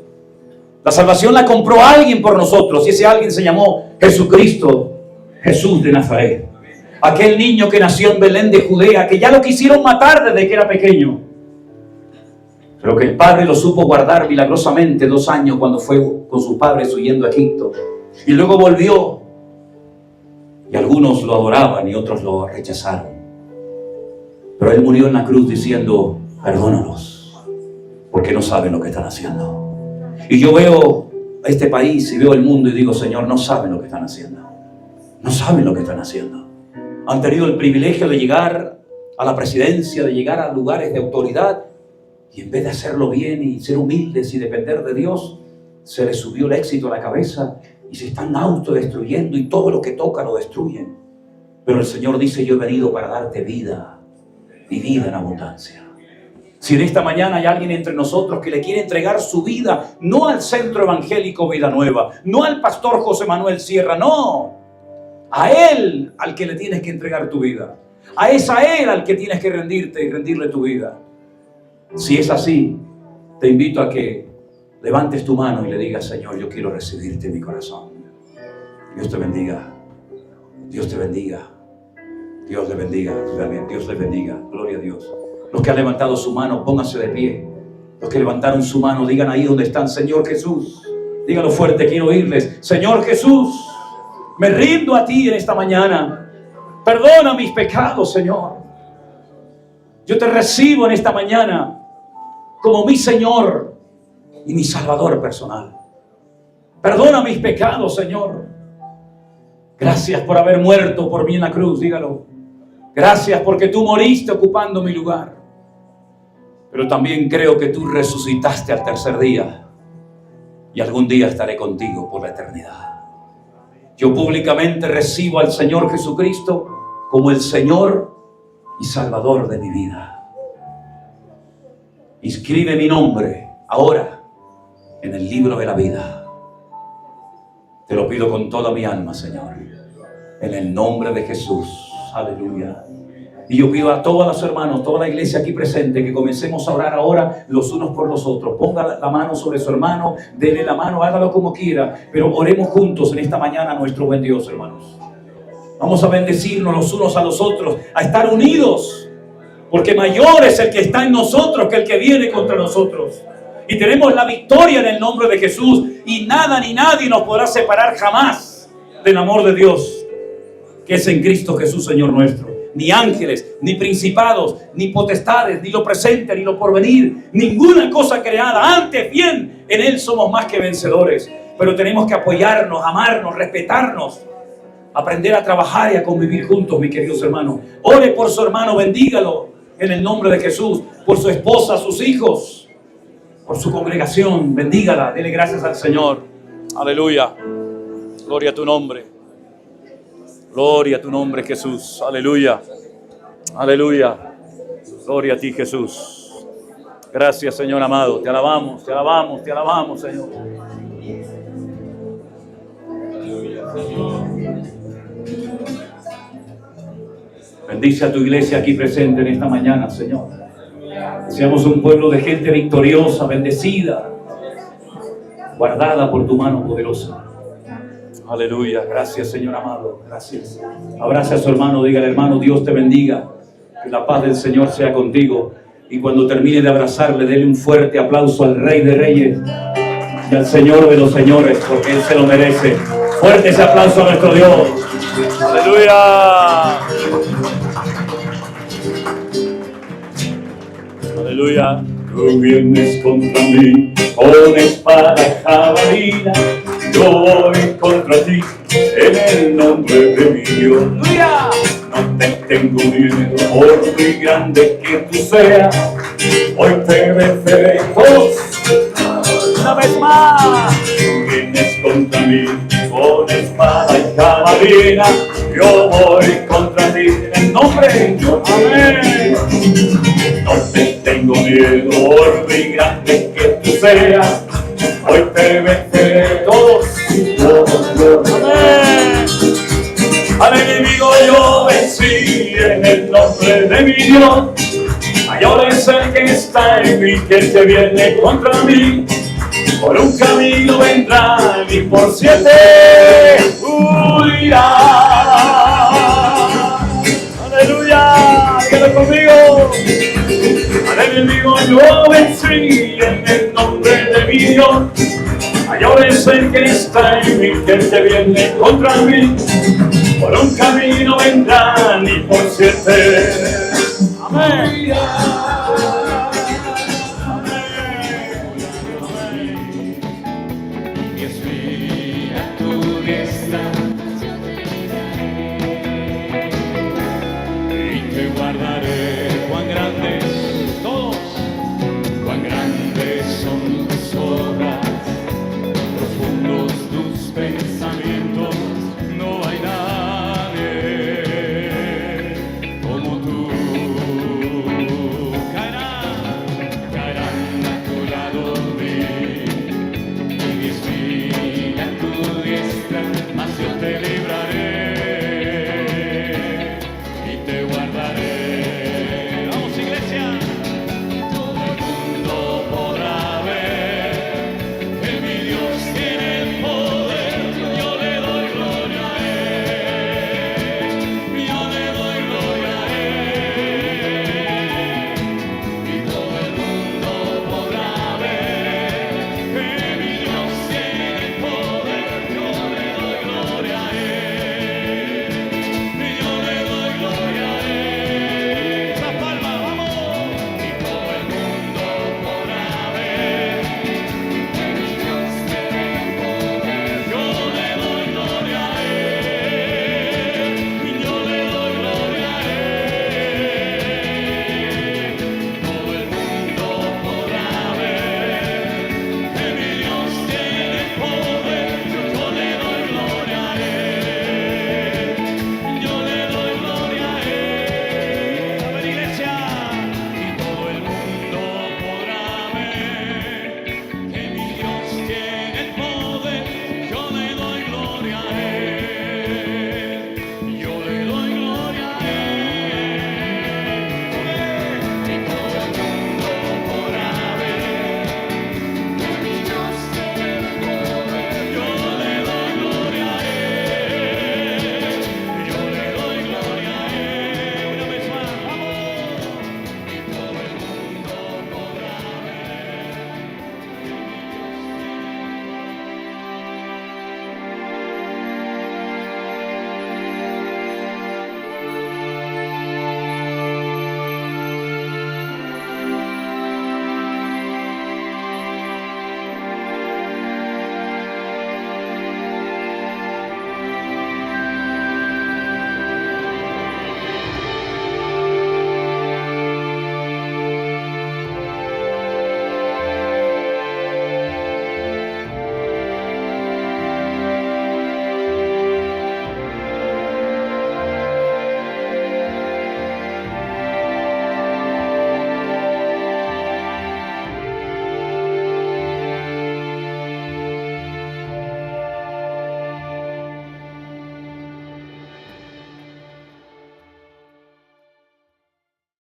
La salvación la compró alguien por nosotros. Y ese alguien se llamó Jesucristo, Jesús de Nazaret. Aquel niño que nació en Belén de Judea, que ya lo quisieron matar desde que era pequeño. Pero que el padre lo supo guardar milagrosamente 2 años cuando fue con sus padres huyendo a Egipto. Y luego volvió. Y algunos lo adoraban y otros lo rechazaron. Pero Él murió en la cruz diciendo, perdónalos, porque no saben lo que están haciendo. Y yo veo a este país y veo el mundo y digo, Señor, no saben lo que están haciendo. No saben lo que están haciendo. Han tenido el privilegio de llegar a la presidencia, de llegar a lugares de autoridad, y en vez de hacerlo bien y ser humildes y depender de Dios, se les subió el éxito a la cabeza y se están autodestruyendo y todo lo que toca lo destruyen. Pero el Señor dice, yo he venido para darte vida y vida en abundancia. Si en esta mañana hay alguien entre nosotros que le quiere entregar su vida, no al Centro Evangélico Vida Nueva, no al pastor José Manuel Sierra, no, A Él al que le tienes que entregar tu vida. Es a Él al que tienes que rendirte y rendirle tu vida. Si es así, te invito a que levantes tu mano y le digas: Señor, yo quiero recibirte en mi corazón. Dios te bendiga. Dios te bendiga. Dios le bendiga. Dios le bendiga. Gloria a Dios. Los que han levantado su mano, pónganse de pie. Los que levantaron su mano, digan ahí donde están: Señor Jesús. Díganlo fuerte, quiero oírles. Señor Jesús, me rindo a ti en esta mañana. Perdona mis pecados, Señor. Yo te recibo en esta mañana como mi Señor y mi Salvador personal. Perdona mis pecados, Señor. Gracias por haber muerto por mí en la cruz, dígalo. Gracias porque tú moriste ocupando mi lugar. Pero también creo que tú resucitaste al tercer día. Y algún día estaré contigo por la eternidad. Yo públicamente recibo al Señor Jesucristo como el Señor y Salvador de mi vida. Inscribe mi nombre ahora en el libro de la vida. Te lo pido con toda mi alma, Señor, en el nombre de Jesús. Aleluya. Y yo pido a todos los hermanos, toda la iglesia aquí presente, que comencemos a orar ahora los unos por los otros. Ponga la mano sobre su hermano, dele la mano, hágalo como quiera, pero oremos juntos en esta mañana a nuestro buen Dios, hermanos. Vamos a bendecirnos los unos a los otros, a estar unidos, porque mayor es el que está en nosotros que el que viene contra nosotros. Y tenemos la victoria en el nombre de Jesús, y nada ni nadie nos podrá separar jamás del amor de Dios, que es en Cristo Jesús, Señor nuestro. Ni ángeles, ni principados, ni potestades, ni lo presente, ni lo porvenir, ninguna cosa creada. Antes bien, en Él somos más que vencedores. Pero tenemos que apoyarnos, amarnos, respetarnos, aprender a trabajar y a convivir juntos, mis queridos hermanos. Ore por su hermano, bendígalo en el nombre de Jesús, por su esposa, sus hijos, por su congregación. Bendígala, dele gracias al Señor. Aleluya. Gloria a tu nombre. Gloria a tu nombre, Jesús. Aleluya. Aleluya. Gloria a ti, Jesús. Gracias, Señor amado. Te alabamos, te alabamos, te alabamos, Señor. Bendice a tu iglesia aquí presente en esta mañana, Señor. Seamos un pueblo de gente victoriosa, bendecida, guardada por tu mano poderosa. Aleluya, gracias, Señor amado, gracias. Abraza a su hermano, dígale: hermano, Dios te bendiga, que la paz del Señor sea contigo. Y cuando termine de abrazarle, dele un fuerte aplauso al Rey de Reyes y al Señor de los Señores, porque Él se lo merece. Fuerte ese aplauso a nuestro Dios. Aleluya. Aleluya. Tú vienes contra mí con espada y jabalina. Yo voy contra ti en el nombre de mi Dios. ¡Aleluya! No te tengo miedo, por muy grande que tú seas. Hoy te venceré una vez más. Tú vienes contra mí con espada y jabalina. Yo voy contra ti en el nombre de Dios. Amén. No te tengo miedo, por muy grande que tú seas. Hoy te venceré todos. Amén. Al enemigo yo vencí en el nombre de mi Dios. Mayor es el que está en mí que el que viene contra mí. Por un camino vendrán y por 7 huirán. Aleluya, dígalo conmigo. Al enemigo yo vencí en el nombre de mi Dios. Mayor es el que está en mí que el que viene contra mí. Por un camino vendrán y por 7